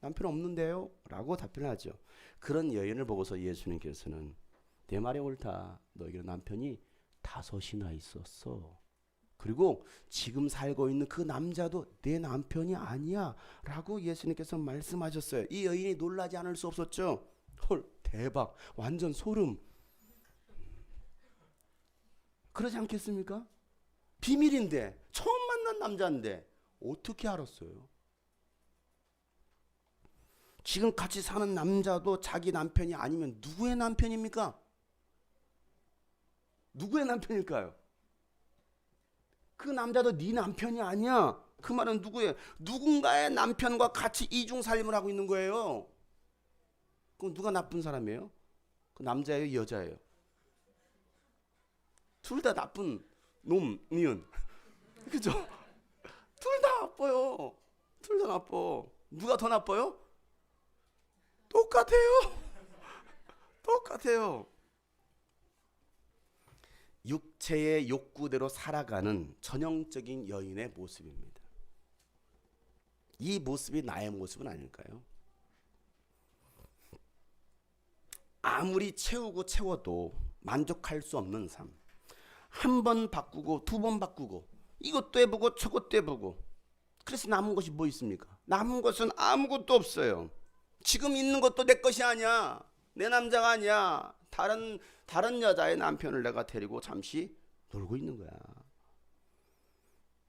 남편 없는데요? 라고 답변을 하죠. 그런 여인을 보고서 예수님께서는 내 말이 옳다. 너에게 남편이 5이나 있었어. 그리고 지금 살고 있는 그 남자도 내 남편이 아니야 라고 예수님께서 말씀하셨어요. 이 여인이 놀라지 않을 수 없었죠. 헐, 대박, 완전 소름. 그러지 않겠습니까? 비밀인데, 처음 만난 남자인데 어떻게 알았어요? 지금 같이 사는 남자도 자기 남편이 아니면 누구의 남편입니까? 누구의 남편일까요? 그 남자도 네 남편이 아니야. 그 말은 누구예요? 누군가의 남편과 같이 이중살림을 하고 있는 거예요. 그럼 누가 나쁜 사람이에요? 그 남자예요, 여자예요? 둘 다 나쁜 놈, 니은. 그죠? 둘 다 나빠요. 둘 다 나빠. 누가 더 나빠요? 똑같아요. 똑같아요. 육체의 욕구대로 살아가는 전형적인 여인의 모습입니다. 이 모습이 나의 모습은 아닐까요? 아무리 채워도 만족할 수 없는 삶. 한 번 바꾸고 2번 바꾸고 이것도 해보고 저것도 해보고. 그래서 남은 것이 뭐 있습니까? 남은 것은 아무것도 없어요. 지금 있는 것도 내 것이 아니야. 내 남자가 아니야. 다른 여자의 남편을 내가 데리고 잠시 놀고 있는 거야.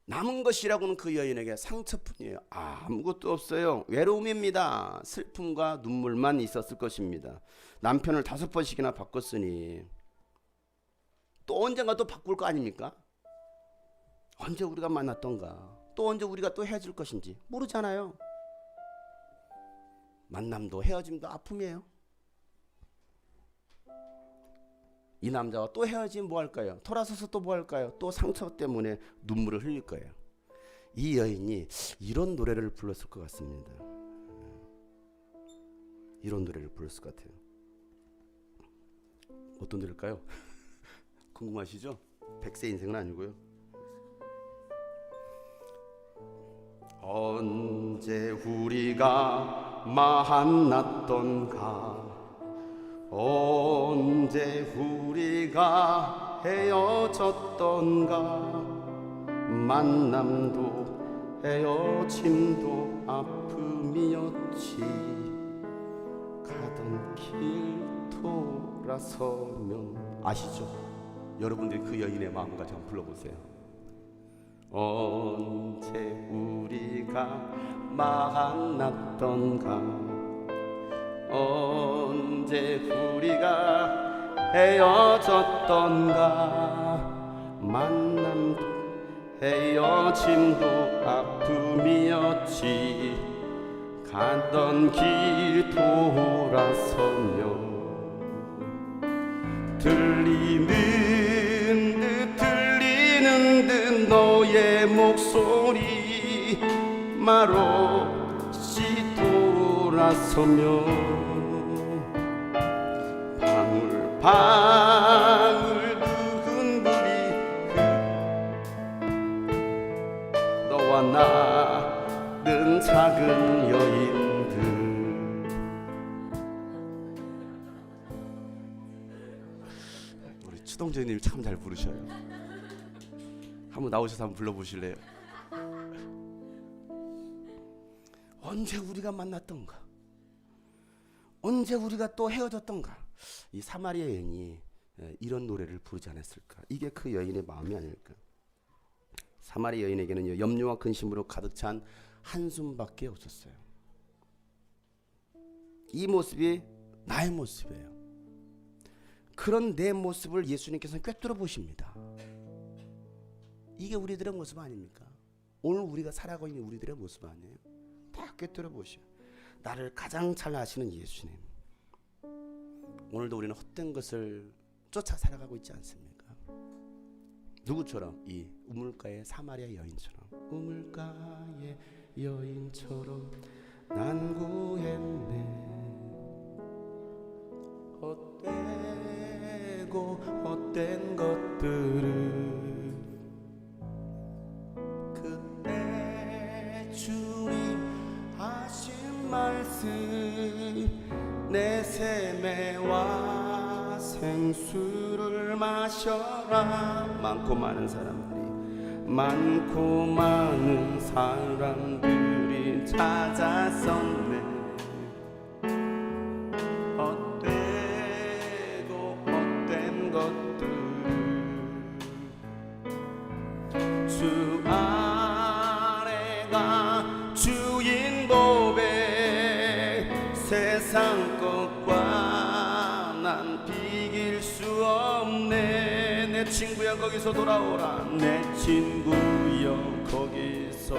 남은 것이라고는 그 여인에게 상처뿐이에요. 아무것도 없어요. 외로움입니다. 슬픔과 눈물만 있었을 것입니다. 남편을 5번씩이나 바꿨으니 또 언젠가 또 바꿀 거 아닙니까? 언제 우리가 만났던가, 또 언제 우리가 또 헤어질 것인지 모르잖아요. 만남도 헤어짐도 아픔이에요. 이 남자와 또 헤어지면 뭐 할까요? 돌아서서 또 뭐 할까요? 또 상처 때문에 눈물을 흘릴 거예요. 이 여인이 이런 노래를 불렀을 것 같습니다. 이런 노래를 불렀을 것 같아요. 어떤 노래일까요? 궁금하시죠? 100세 인생은 아니고요. 언제 우리가 만났던가, 언제 우리가 헤어졌던가, 만남도 헤어짐도 아픔이었지. 가던 길 돌아서면. 아시죠? 여러분들이 그 여인의 마음까지 한번 불러보세요. 언제 우리가 만났던가, 언제 우리가 헤어졌던가, 만남도 헤어짐도 아픔이었지. 가던 길 돌아서며 들리는 듯 너의 목소리, 말없이 돌아서며 방울방울 누군 불이 너와 나는 작은 여인들. 우리 추동재님 참 잘 부르셔요. 한번 나오셔서 한번 불러보실래요? 언제 우리가 만났던가, 언제 우리가 또 헤어졌던가. 이 사마리아 여인이 이런 노래를 부르지 않았을까? 이게 그 여인의 마음이 아닐까? 사마리아 여인에게는 염려와 근심으로 가득 찬 한숨밖에 없었어요. 이 모습이 나의 모습이에요. 그런 내 모습을 예수님께서는 꿰뚫어 보십니다. 이게 우리들의 모습 아닙니까? 오늘 우리가 살아가고 있는 우리들의 모습 아니에요? 다 꿰뚫어 보셔. 나를 가장 잘 아시는 예수님. 오늘도 우리는 헛된 것을 쫓아 살아가고 있지 않습니까? 누구처럼? 이 우물가의 사마리아 여인처럼. 우물가의 여인처럼 난 구했네. 헛되고 헛된 것들을 그때 주님 하신 말씀, 내 세매와 생수를 마셔라. 많고 많은 사람들이 찾아섰네. 헛되고 헛된 것들 주 아래가 주인 보배. 세상 것과 난 비길 수 없네. 내 친구여 거기서 돌아오라. 내 친구여 거기서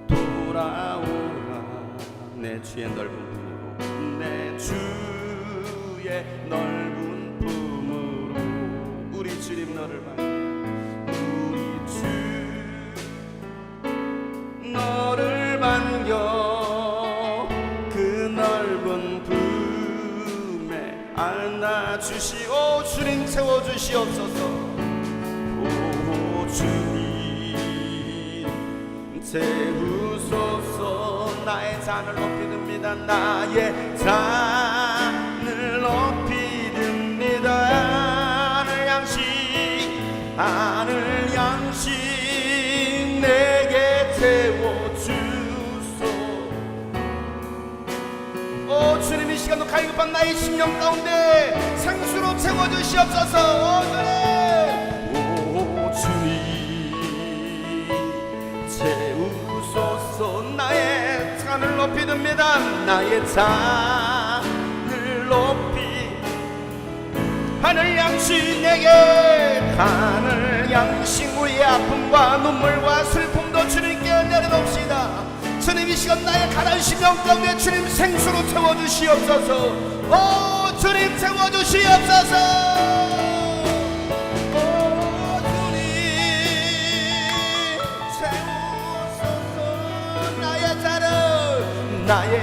돌아오라. 내 주의 넓은 품으로, 내 주의 넓은 품으로. 우리 주님 너를 반겨, 우리 주 너를 반겨. 그 넓은 품에 안아주시오. 주님 채워주시옵소서. 오 주님 채우소서. 나의 잔을 높이 듭니다. 나의 잔을 높이 듭니다. 하늘 양식 내게 채워주소. 오 주님, 이 시간도 갈급한 나의 심령 가운데 생수로 채워주시옵소서. 오 주님 채우소서. 나의 잔을 높이 듭니다. 나의 잔을 높이. 하늘 양식 내게, 하늘 양식 우리의 아픔과 눈물과 슬픔도 주님께 내려놓읍시다. 주님, 이 시간 나의 가난 심령 가운데 주님 생수로 채워주시옵소서. 오 주님 채워주시옵소서. 오 주님 채우소서. 나의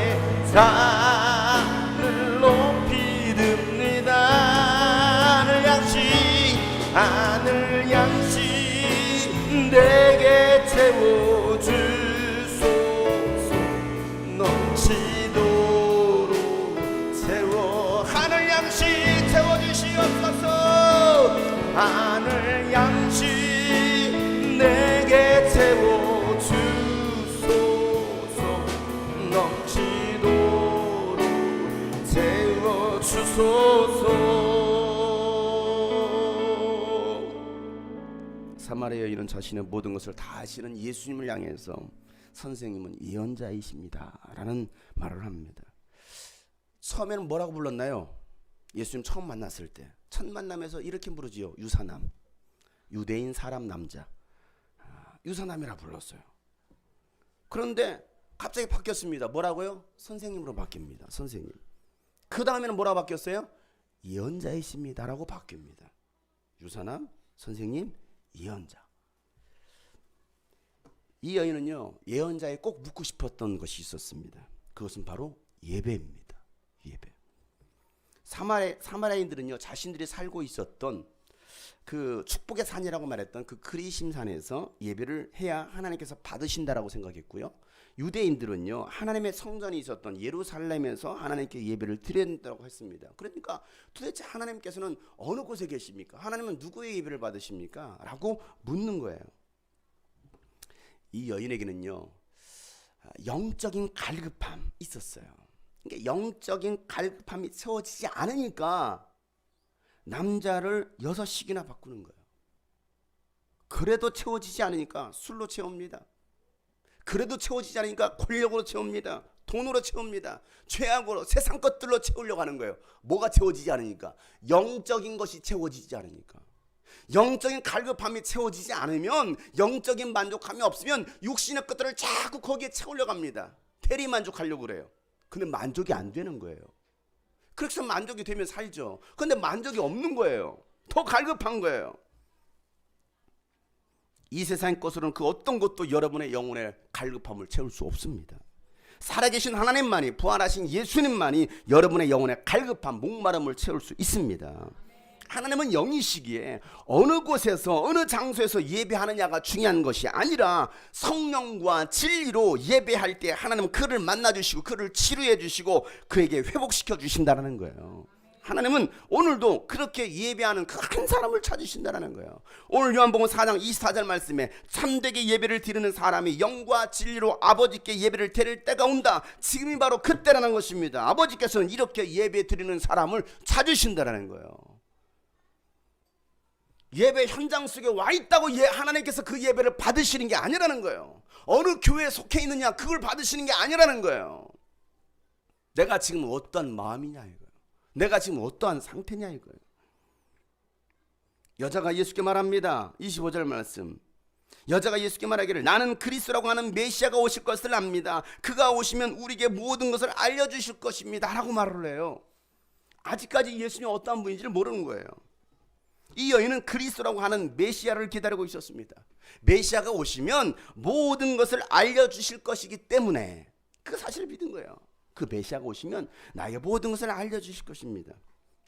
잔을 높이 듭니다. 하늘 양식 내게 채워주소. 사마리아 여인은 자신의 모든 것을 다 아시는 예수님을 향해서 선생님은 예언자이십니다 라는 말을 합니다. 처음에는 뭐라고 불렀나요? 예수님 처음 만났을 때 첫 만남에서 이렇게 부르지요. 유사남, 유대인 사람 남자, 유사남이라 불렀어요. 그런데 갑자기 바뀌었습니다. 뭐라고요? 선생님으로 바뀝니다. 선생님. 그 다음에는 뭐라고 바뀌었어요? 예언자이십니다 라고 바뀝니다. 유사남, 선생님, 예언자. 이 여인은요, 예언자에 꼭 묻고 싶었던 것이 있었습니다. 그것은 바로 예배입니다. 예배. 사마리아인들은요, 자신들이 살고 있었던 그 축복의 산이라고 말했던 그 그리심 산에서 예배를 해야 하나님께서 받으신다라고 생각했고요. 유대인들은요, 하나님의 성전이 있었던 예루살렘에서 하나님께 예배를 드려야 된다고 했습니다. 그러니까 도대체 하나님께서는 어느 곳에 계십니까? 하나님은 누구의 예배를 받으십니까? 라고 묻는 거예요. 이 여인에게는요, 영적인 갈급함이 있었어요. 그러니까 영적인 갈급함이 채워지지 않으니까 남자를 6씩이나 바꾸는 거예요. 그래도 채워지지 않으니까 술로 채웁니다. 그래도 채워지지 않으니까 권력으로 채웁니다. 돈으로 채웁니다. 죄악으로 세상 것들로 채우려고 하는 거예요. 뭐가 채워지지 않으니까? 영적인 것이 채워지지 않으니까. 영적인 갈급함이 채워지지 않으면, 영적인 만족함이 없으면 육신의 것들을 자꾸 거기에 채우려고 합니다. 대리 만족하려고 그래요. 근데 만족이 안 되는 거예요. 그래서 만족이 되면 살죠. 근데 만족이 없는 거예요. 더 갈급한 거예요. 이 세상의 것으로는 그 어떤 것도 여러분의 영혼의 갈급함을 채울 수 없습니다. 살아계신 하나님만이, 부활하신 예수님만이 여러분의 영혼의 갈급함, 목마름을 채울 수 있습니다. 하나님은 영이시기에 어느 곳에서 어느 장소에서 예배하느냐가 중요한 것이 아니라 성령과 진리로 예배할 때 하나님은 그를 만나주시고 그를 치료해 주시고 그에게 회복시켜 주신다는 거예요. 하나님은 오늘도 그렇게 예배하는 그 한 사람을 찾으신다는 거예요. 오늘 요한복음 4장 24절 말씀에 참되게 예배를 드리는 사람이 영과 진리로 아버지께 예배를 드릴 때가 온다. 지금이 바로 그때라는 것입니다. 아버지께서는 이렇게 예배 드리는 사람을 찾으신다는 거예요. 예배 현장 속에 와 있다고 하나님께서 그 예배를 받으시는 게 아니라는 거예요. 어느 교회에 속해 있느냐 그걸 받으시는 게 아니라는 거예요. 내가 지금 어떠한 마음이냐 이거예요. 내가 지금 어떠한 상태냐 이거예요. 여자가 예수께 말합니다. 25절 말씀. 여자가 예수께 말하기를 나는 그리스도라고 하는 메시아가 오실 것을 압니다. 그가 오시면 우리에게 모든 것을 알려주실 것입니다 라고 말을 해요. 아직까지 예수님이 어떠한 분인지를 모르는 거예요. 이 여인은 그리스도라고 하는 메시아를 기다리고 있었습니다. 메시아가 오시면 모든 것을 알려주실 것이기 때문에 그 사실을 믿은 거예요. 그 메시아가 오시면 나에게 모든 것을 알려주실 것입니다.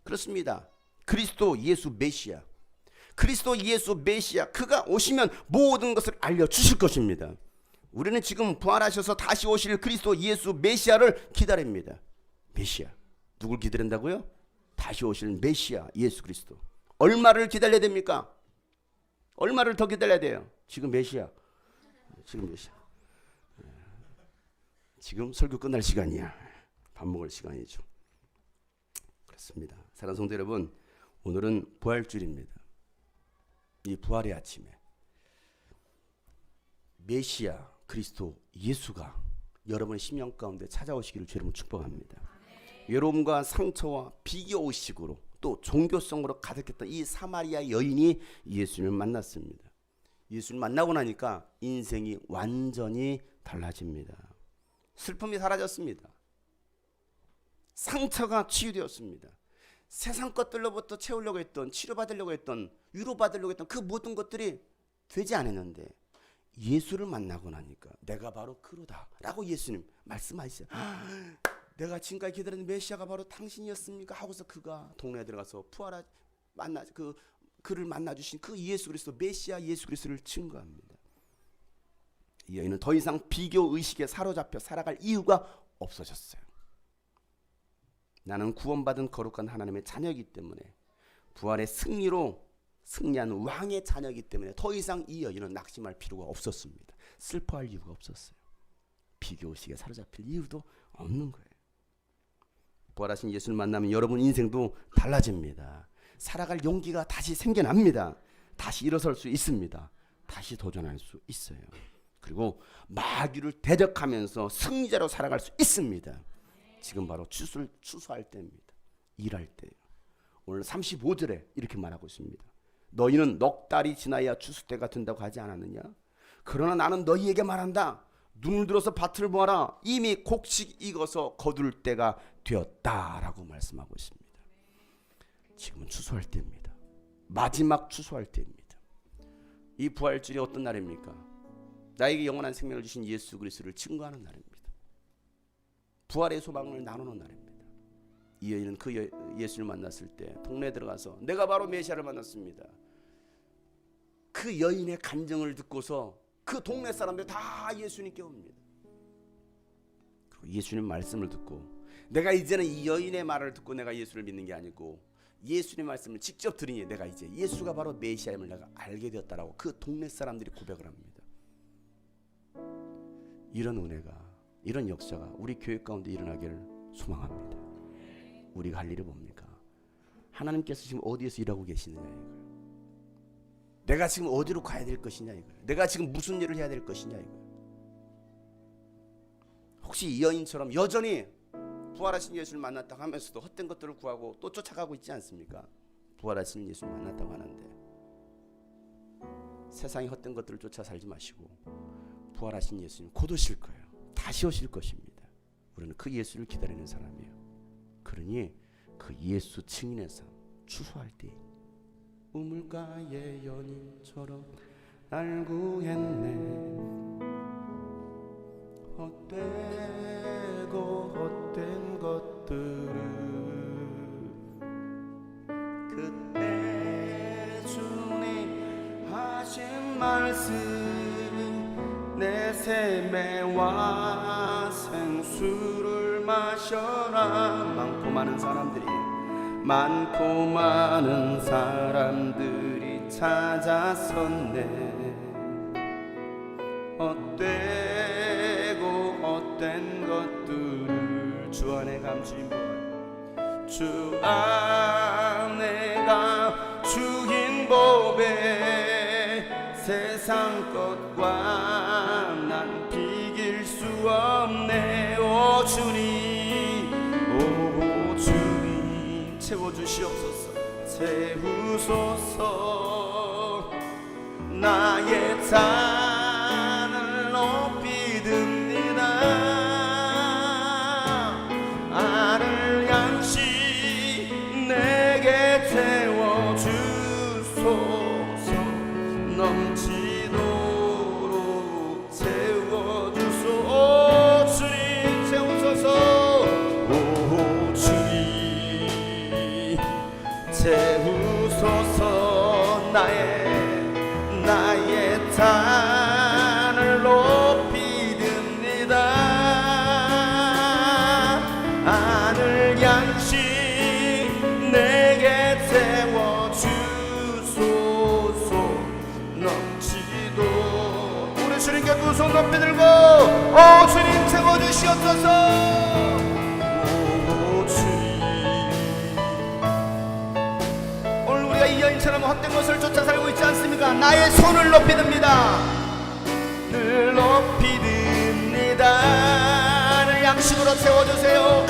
그렇습니다. 그리스도 예수 메시아, 그리스도 예수 메시아, 그가 오시면 모든 것을 알려주실 것입니다. 우리는 지금 부활하셔서 다시 오실 그리스도 예수 메시아를 기다립니다. 메시아, 누굴 기다린다고요? 다시 오실 메시아 예수 그리스도. 얼마를 기다려야 됩니까? 얼마를 더 기다려야 돼요? 지금 몇 시야? 지금 몇 시야? 지금 설교 끝날 시간이야. 밥 먹을 시간이죠. 그렇습니다. 사랑하는 성도 여러분, 오늘은 부활주일입니다. 이 부활의 아침에 메시아 그리스도 예수가 여러분의 심령 가운데 찾아오시기를 주님으로 축복합니다. 외로움과 상처와 비교 의식으로 또 종교성으로 가득했던 이 사마리아 여인이 예수님을 만났습니다. 예수님 만나고 나니까 인생이 완전히 달라집니다. 슬픔이 사라졌습니다. 상처가 치유되었습니다. 세상 것들로부터 채우려고 했던, 치료받으려고 했던, 위로받으려고 했던 그 모든 것들이 되지 않았는데 예수를 만나고 나니까 내가 바로 그로다 라고 예수님 말씀하시죠. 내가 지금까지 기다리는 메시아가 바로 당신이었습니까? 하고서 그가 동네에 들어가서 그를 만나주신 그 예수 그리스도 메시아 예수 그리스도를 증거합니다. 이 여인은 더 이상 비교 의식에 사로잡혀 살아갈 이유가 없어졌어요. 나는 구원받은 거룩한 하나님의 자녀이기 때문에, 부활의 승리로 승리한 왕의 자녀이기 때문에 더 이상 이 여인은 낙심할 필요가 없었습니다. 슬퍼할 이유가 없었어요. 비교 의식에 사로잡힐 이유도 없는 거예요. 부활하신 예수를 만나면 여러분 인생도 달라집니다. 살아갈 용기가 다시 생겨납니다. 다시 일어설 수 있습니다. 다시 도전할 수 있어요. 그리고 마귀를 대적하면서 승리자로 살아갈 수 있습니다. 지금 바로 추수할 때입니다. 일할 때예요. 오늘 35절에 이렇게 말하고 있습니다. 너희는 넉 달이 지나야 추수 때가 된다고 하지 않았느냐? 그러나 나는 너희에게 말한다. 눈을 들어서 밭을 보아라. 이미 곡식 익어서 거둘 때가 되었다라고 말씀하고 있습니다. 지금은 추수할 때입니다. 마지막 추수할 때입니다. 이 부활절이 어떤 날입니까? 나에게 영원한 생명을 주신 예수 그리스도를 증거하는 날입니다. 부활의 소망을 나누는 날입니다. 이 여인은 그 예수를 만났을 때 동네에 들어가서 내가 바로 메시아를 만났습니다. 그 여인의 간증을 듣고서 그 동네 사람들 다 예수님께 옵니다. 그리고 예수님 말씀을 듣고 내가 이제는 이 여인의 말을 듣고 내가 예수를 믿는 게 아니고 예수님 말씀을 직접 들으니 내가 이제 예수가 바로 메시아임을 내가 알게 되었다라고 그 동네 사람들이 고백을 합니다. 이런 은혜가, 이런 역사가 우리 교회 가운데 일어나기를 소망합니다. 우리가 할 일이 뭡니까? 하나님께서 지금 어디에서 일하고 계시느냐 이거예요. 내가 지금 어디로 가야 될 것이냐 이거예요. 내가 지금 무슨 일을 해야 될 것이냐 이거예요. 혹시 이 여인처럼 여전히 부활하신 예수를 만났다고 하면서도 헛된 것들을 구하고 또 쫓아가고 있지 않습니까? 부활하신 예수를 만났다고 하는데 세상의 헛된 것들을 쫓아 살지 마시고 부활하신 예수님 곧 오실 거예요. 다시 오실 것입니다. 우리는 그 예수를 기다리는 사람이에요. 그러니 그 예수 증인의 삶 추수할 때 우물가의 연인처럼 날 구했네. 헛되고 헛된 것들을 그때 주님 하신 말씀 내 샘매와 생수를 마셔라. 많고 많은 사람들이 찾아섰네. 헛되고 헛된 것들을 주 안에 감추인 법, 주 안에 감추인 법에 세상 것과 난 비길 수 없네. 오 주님, 오 주님 채워주시옵소서. 채우소서. 나의 잔을 높이 듭니다. 아를 양식 내게 채워주소서. 넘치도록 채워주소서. 오 주님 채우소서. 오 주님 채우소서. 나의 잔을 높이 듭니다. 아늘 양식 내게 채워주소서. 넘치도 우리 주님께 두 손 높이 들고 오 주님 채워주시옵소서. 오 주님, 오늘 우리가 이 여인처럼 헛된 것을 쫓아 살고 있지 않습니까? 나의 손을 높이 듭니다. 늘 높이 듭니다. 늘 양식으로 채워주세요.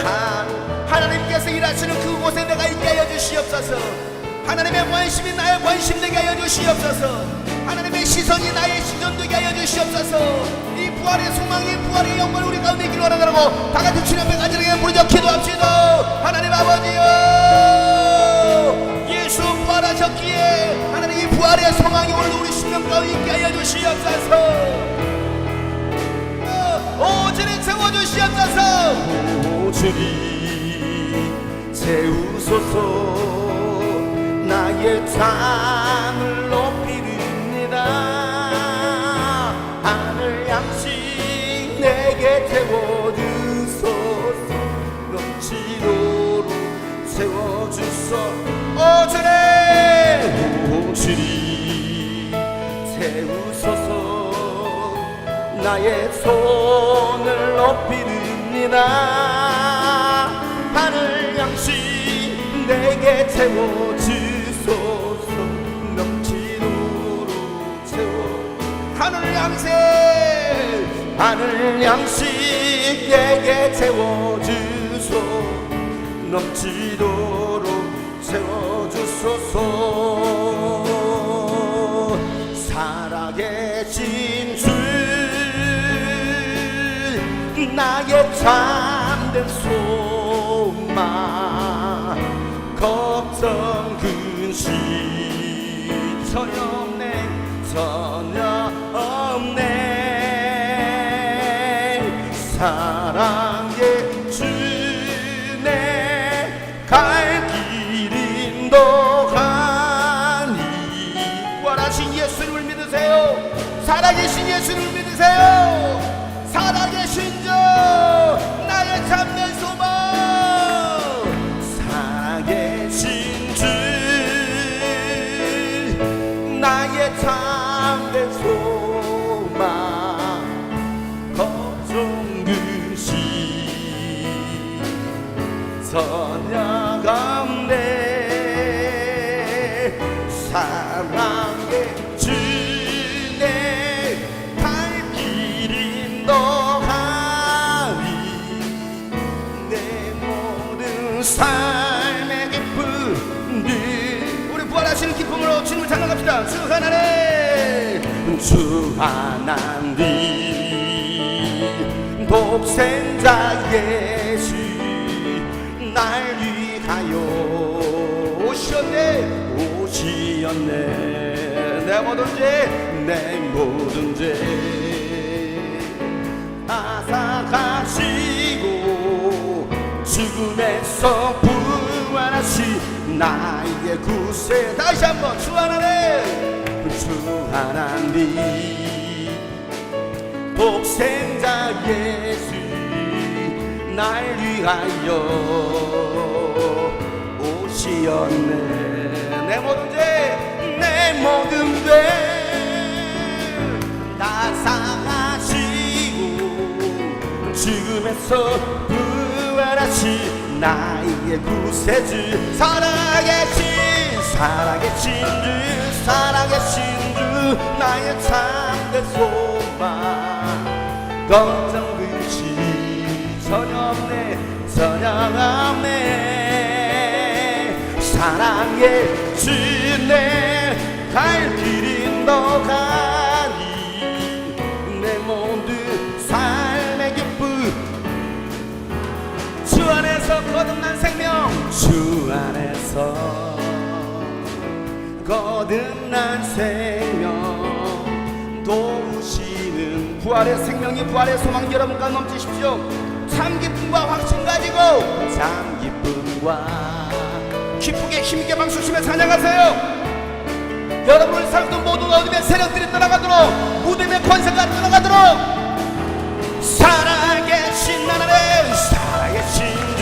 하나님께서 일하시는 그곳에 내가 있게 하여 주시옵소서. 하나님의 관심이 나의 관심 되게 하여 주시옵소서. 하나님의 시선이 나의 시선 되게 하여 주시옵소서. 이 부활의 소망이, 부활의 영광을 우리 가운데 있기를 원하노라고 다같이 주님 앞에 간절하게 부르짖어 기도합시다. 하나님 아버지여, 예수 부활하셨기에 하나님 이 부활의 소망이 오늘 우리 심령 가운데 있게 하여 주시옵소서. 오 주님 채워주시옵소서. 오 주님 채우소서. 나의 잔을 높이 듭니다. 하늘 양식 내게 채워주소서. 넘치도록 채워주소. 오 주님, 오 주님 채우소서. 나의 손을 높이 듭니다. 하늘 양식 내게 채워주소서. 넘치도록 채워. 오 하늘 양식 내게 채워주소. 넘치도록 채워주소서. 살아계신 주 나의 참된 소망. 걱정 근심 전혀 없네, 전혀 없네. 사랑의 주네 갈 길 인도하니. 부활하신 예수님을 믿으세요. 살아계신 예수님을 믿으세요. 살아계신 주 나의 참된 소망. 살아계신 주 나의 참된 소망. 걱정 근심 전혀 없네. 사랑의 주네 갈 길 인도하니. 내 모든 삶의 기쁨 늘 우리 부활하시는 기쁨으로 주님을 찬양합시다. 주 하나님, 주 하나님 독생자 예수 날 위하여 오시었네, 오시었네. 내 모든 죄, 내 모든 죄 아사가시고 죽음에서 부활하신 나의 구세. 다시 한번 주 하나님, 주 하나님 독생자 예수 날 위하여 오시었네. 내 모든 죄, 내 모든 죄 다 사하시고 죽음에서 부활하신 나의 구세주. 살아계신, 살아계신 주, 살아계신 주 나의 참된 소망. 걱정 근심 전혀 없네, 전혀 없네. 사랑의 주내 갈 길 인도하니. 내 모든 삶의 기쁨 주 안에서 거듭난 생명. 주 안에서 거듭난 생명 도우시는 부활의 생명이 부활의 소망 여러분과 넘치십시오. 참 기쁨과 확신 가지고 참 기쁨과 기쁘게 힘있게 박수치며 찬양하세요. 여러분을 살고 모든 어둠의 세력들이 떠나가도록, 무덤의 권세가 떠나가도록 살아계신 하나님, 살아계신 주,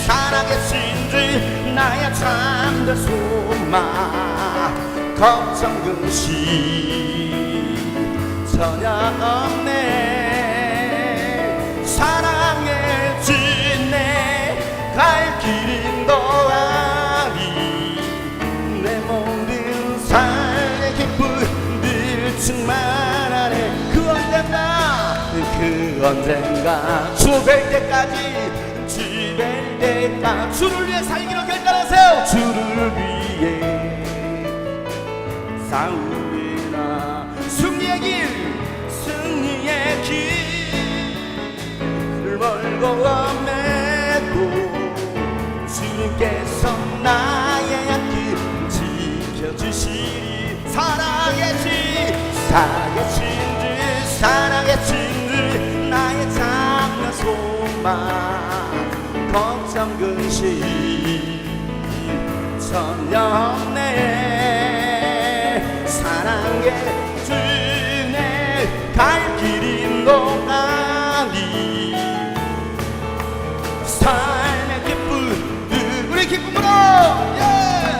살아계신 주 나의 참된 소망. 걱정 근심 전혀 없네. 사랑의 주내 갈 길 인도하니. 내 모든 삶의 기쁨 늘 충만하네. 그 언젠가 주 뵐 때까지, 주 뵐 때까지 주를 위해 살기로 결단하세요. 주를 위해 싸우리라. 승리의 길, 승리의 길 멀고 험해도 주님께서 나의 앞길 지켜주시리. 살아계신, 살아계신 주, 살아계신 주 나의 참된 소망. 걱정 근심 전혀 없네. 사랑의 주내 갈 길 인도하니. 삶의 기쁨 우리 기쁨으로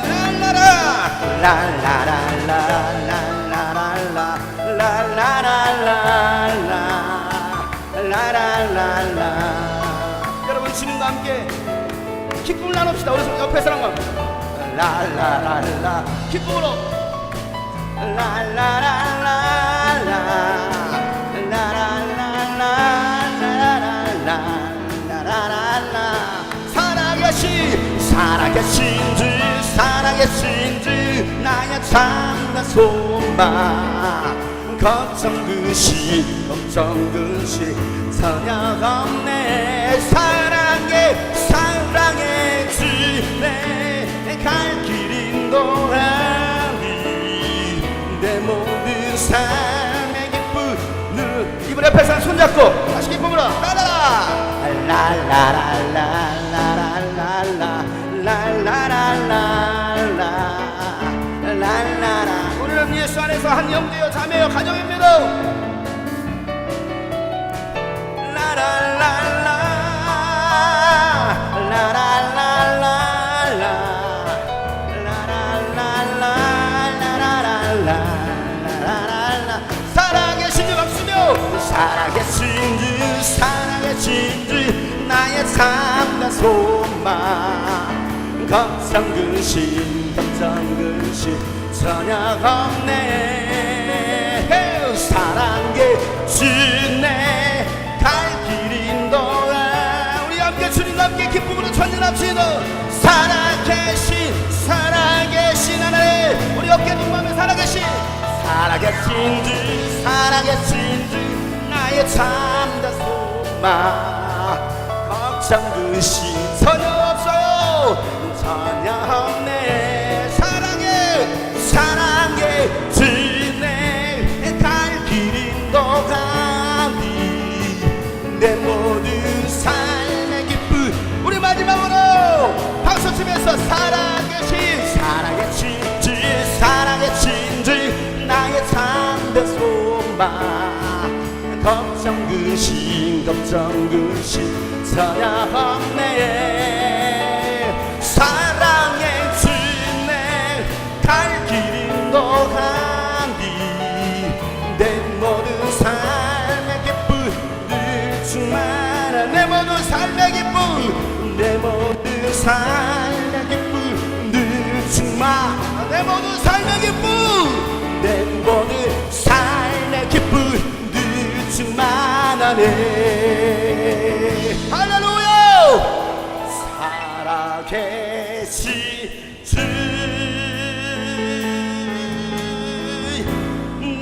랄라라 랄라랄라랄라랄라 랄라랄라랄라랄라. 여러분 주님과 함께 기쁨을 나눕시다. 우리 옆에 사람과 랄라랄라 기쁨으로 랄라랄라라 살아계신 주 살아계신 주 나의 참된 소망 걱정 근심 전혀 없네 사랑의 주내 갈 길 인도하니 내 모든 삶의 기쁨 이분 옆에서 손잡고 다시 기쁨으로 따라라 라라라라라라라라라라라라라라 우리는 예수 안에서 한 형제여 자매여 가정입니다. 라라라라 라라라라라라라라라라라라라라 살아계신 주 박수며 살아계신 주 나의 참된 소망 걱정 근심 전혀 없네 사랑의 주내 갈 길 인도하 우리 함께 주님과 함께 기쁨으로 전진합시다. 살아계신 하나님 우리 어깨 동무하며 살아계신 주 나의 참된 소망 걱정 근심 전혀 없어요 전혀 없네 사랑의 주내 갈 길 인도하니 내 모든 삶의 기쁨 우리 마지막으로 박수치면서 살아계신 주 나의 참된 소망 걱정 근심 전혀 없네 사랑의 주내 갈 길 인도하니 내 모든 삶의 기쁨 늘 충만한 내 모든 삶의 기쁨 늘 충만한 내 모든 삶의 기쁨 늘 충만하네 할렐루야 살아계신 주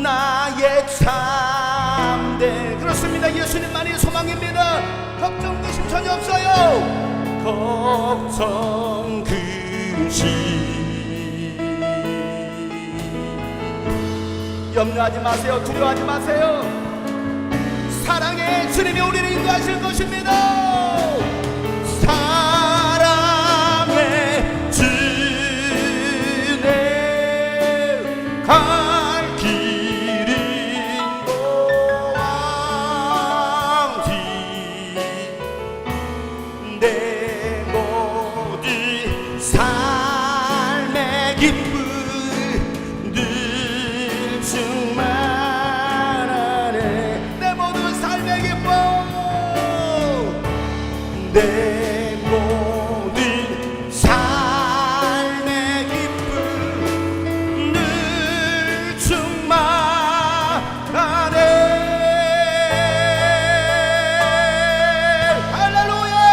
나의 참된 그렇습니다. 예수님만이 소망입니다. 걱정 근심 전혀 없어요. 걱정 근심 염려하지 마세요. 두려워하지 마세요. 사랑의 주님이 우리를 인도하실 것입니다. 사랑의 주님 갈 길 인도하니 내 모든 삶의 기쁨 늘 충만하네 내 모든 삶의 기쁨 내 모든 삶의 기쁨 늘 충만하네 할렐루야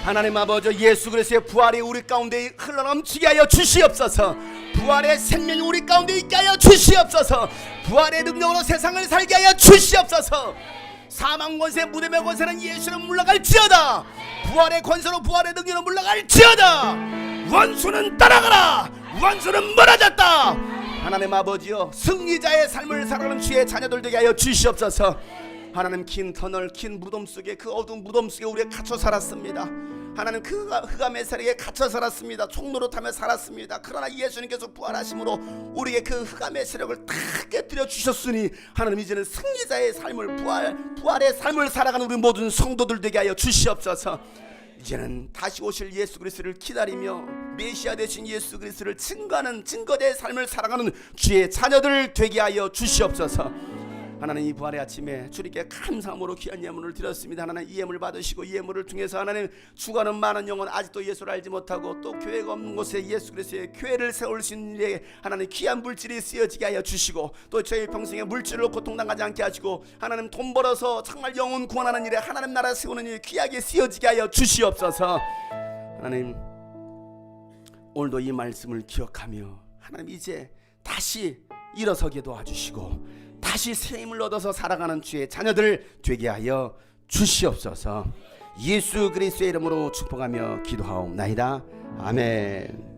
하나님 아버지 예수 그리스도의 부활이 우리 가운데 흘러넘치게 하여 주시옵소서. 부활의 생명이 우리 가운데 있게 하여 주시옵소서. 부활의 능력으로 세상을 살게 하여 주시옵소서. 사망 권세 무덤의 권세는 예수는 물러갈지어다. 부활의 권세로 부활의 능력으로 물러갈지어다. 원수는 따라가라. 원수는 멀어졌다. 하나님 아버지여 승리자의 삶을 살아가는 주의 자녀들 되게 하여 주시옵소서. 하나님 긴 터널 긴 무덤 속에 그 어두운 무덤 속에 우리가 갇혀 살았습니다. 하나님 그 흑암의 세력에 갇혀 살았습니다. 총로로 타며 살았습니다. 그러나 예수님께서 부활하심으로 우리에게 그 흑암의 세력을 다 깨뜨려 주셨으니 하나님 이제는 승리자의 삶을 부활의 삶을 살아가는 우리 모든 성도들 되게 하여 주시옵소서. 이제는 다시 오실 예수 그리스도를 기다리며 메시아 되신 예수 그리스도를 증거하는 증거자의 삶을 살아가는 주의 자녀들 되게 하여 주시옵소서. 하나님 이 부활의 아침에 주님께 감사함으로 귀한 예물을 드렸습니다. 하나님 이 예물 받으시고 이 예물을 통해서 하나님 죽어가는 많은 영혼 아직도 예수를 알지 못하고 또 교회가 없는 곳에 예수 그리스도의 교회를 세울 수 있는 일에 하나님 귀한 물질이 쓰여지게 하여 주시고 또 저희 평생에 물질로 고통당하지 않게 하시고 하나님 돈 벌어서 정말 영혼 구원하는 일에 하나님 나라 세우는 일에 귀하게 쓰여지게 하여 주시옵소서. 하나님, 오늘도 이 말씀을 기억하며 하나님 이제 다시 일어서게 도와주시고 다시 새 힘을 얻어서 살아가는 주의 자녀들 되게 하여 주시옵소서. 예수 그리스도의 이름으로 축복하며 기도하옵나이다. 아멘.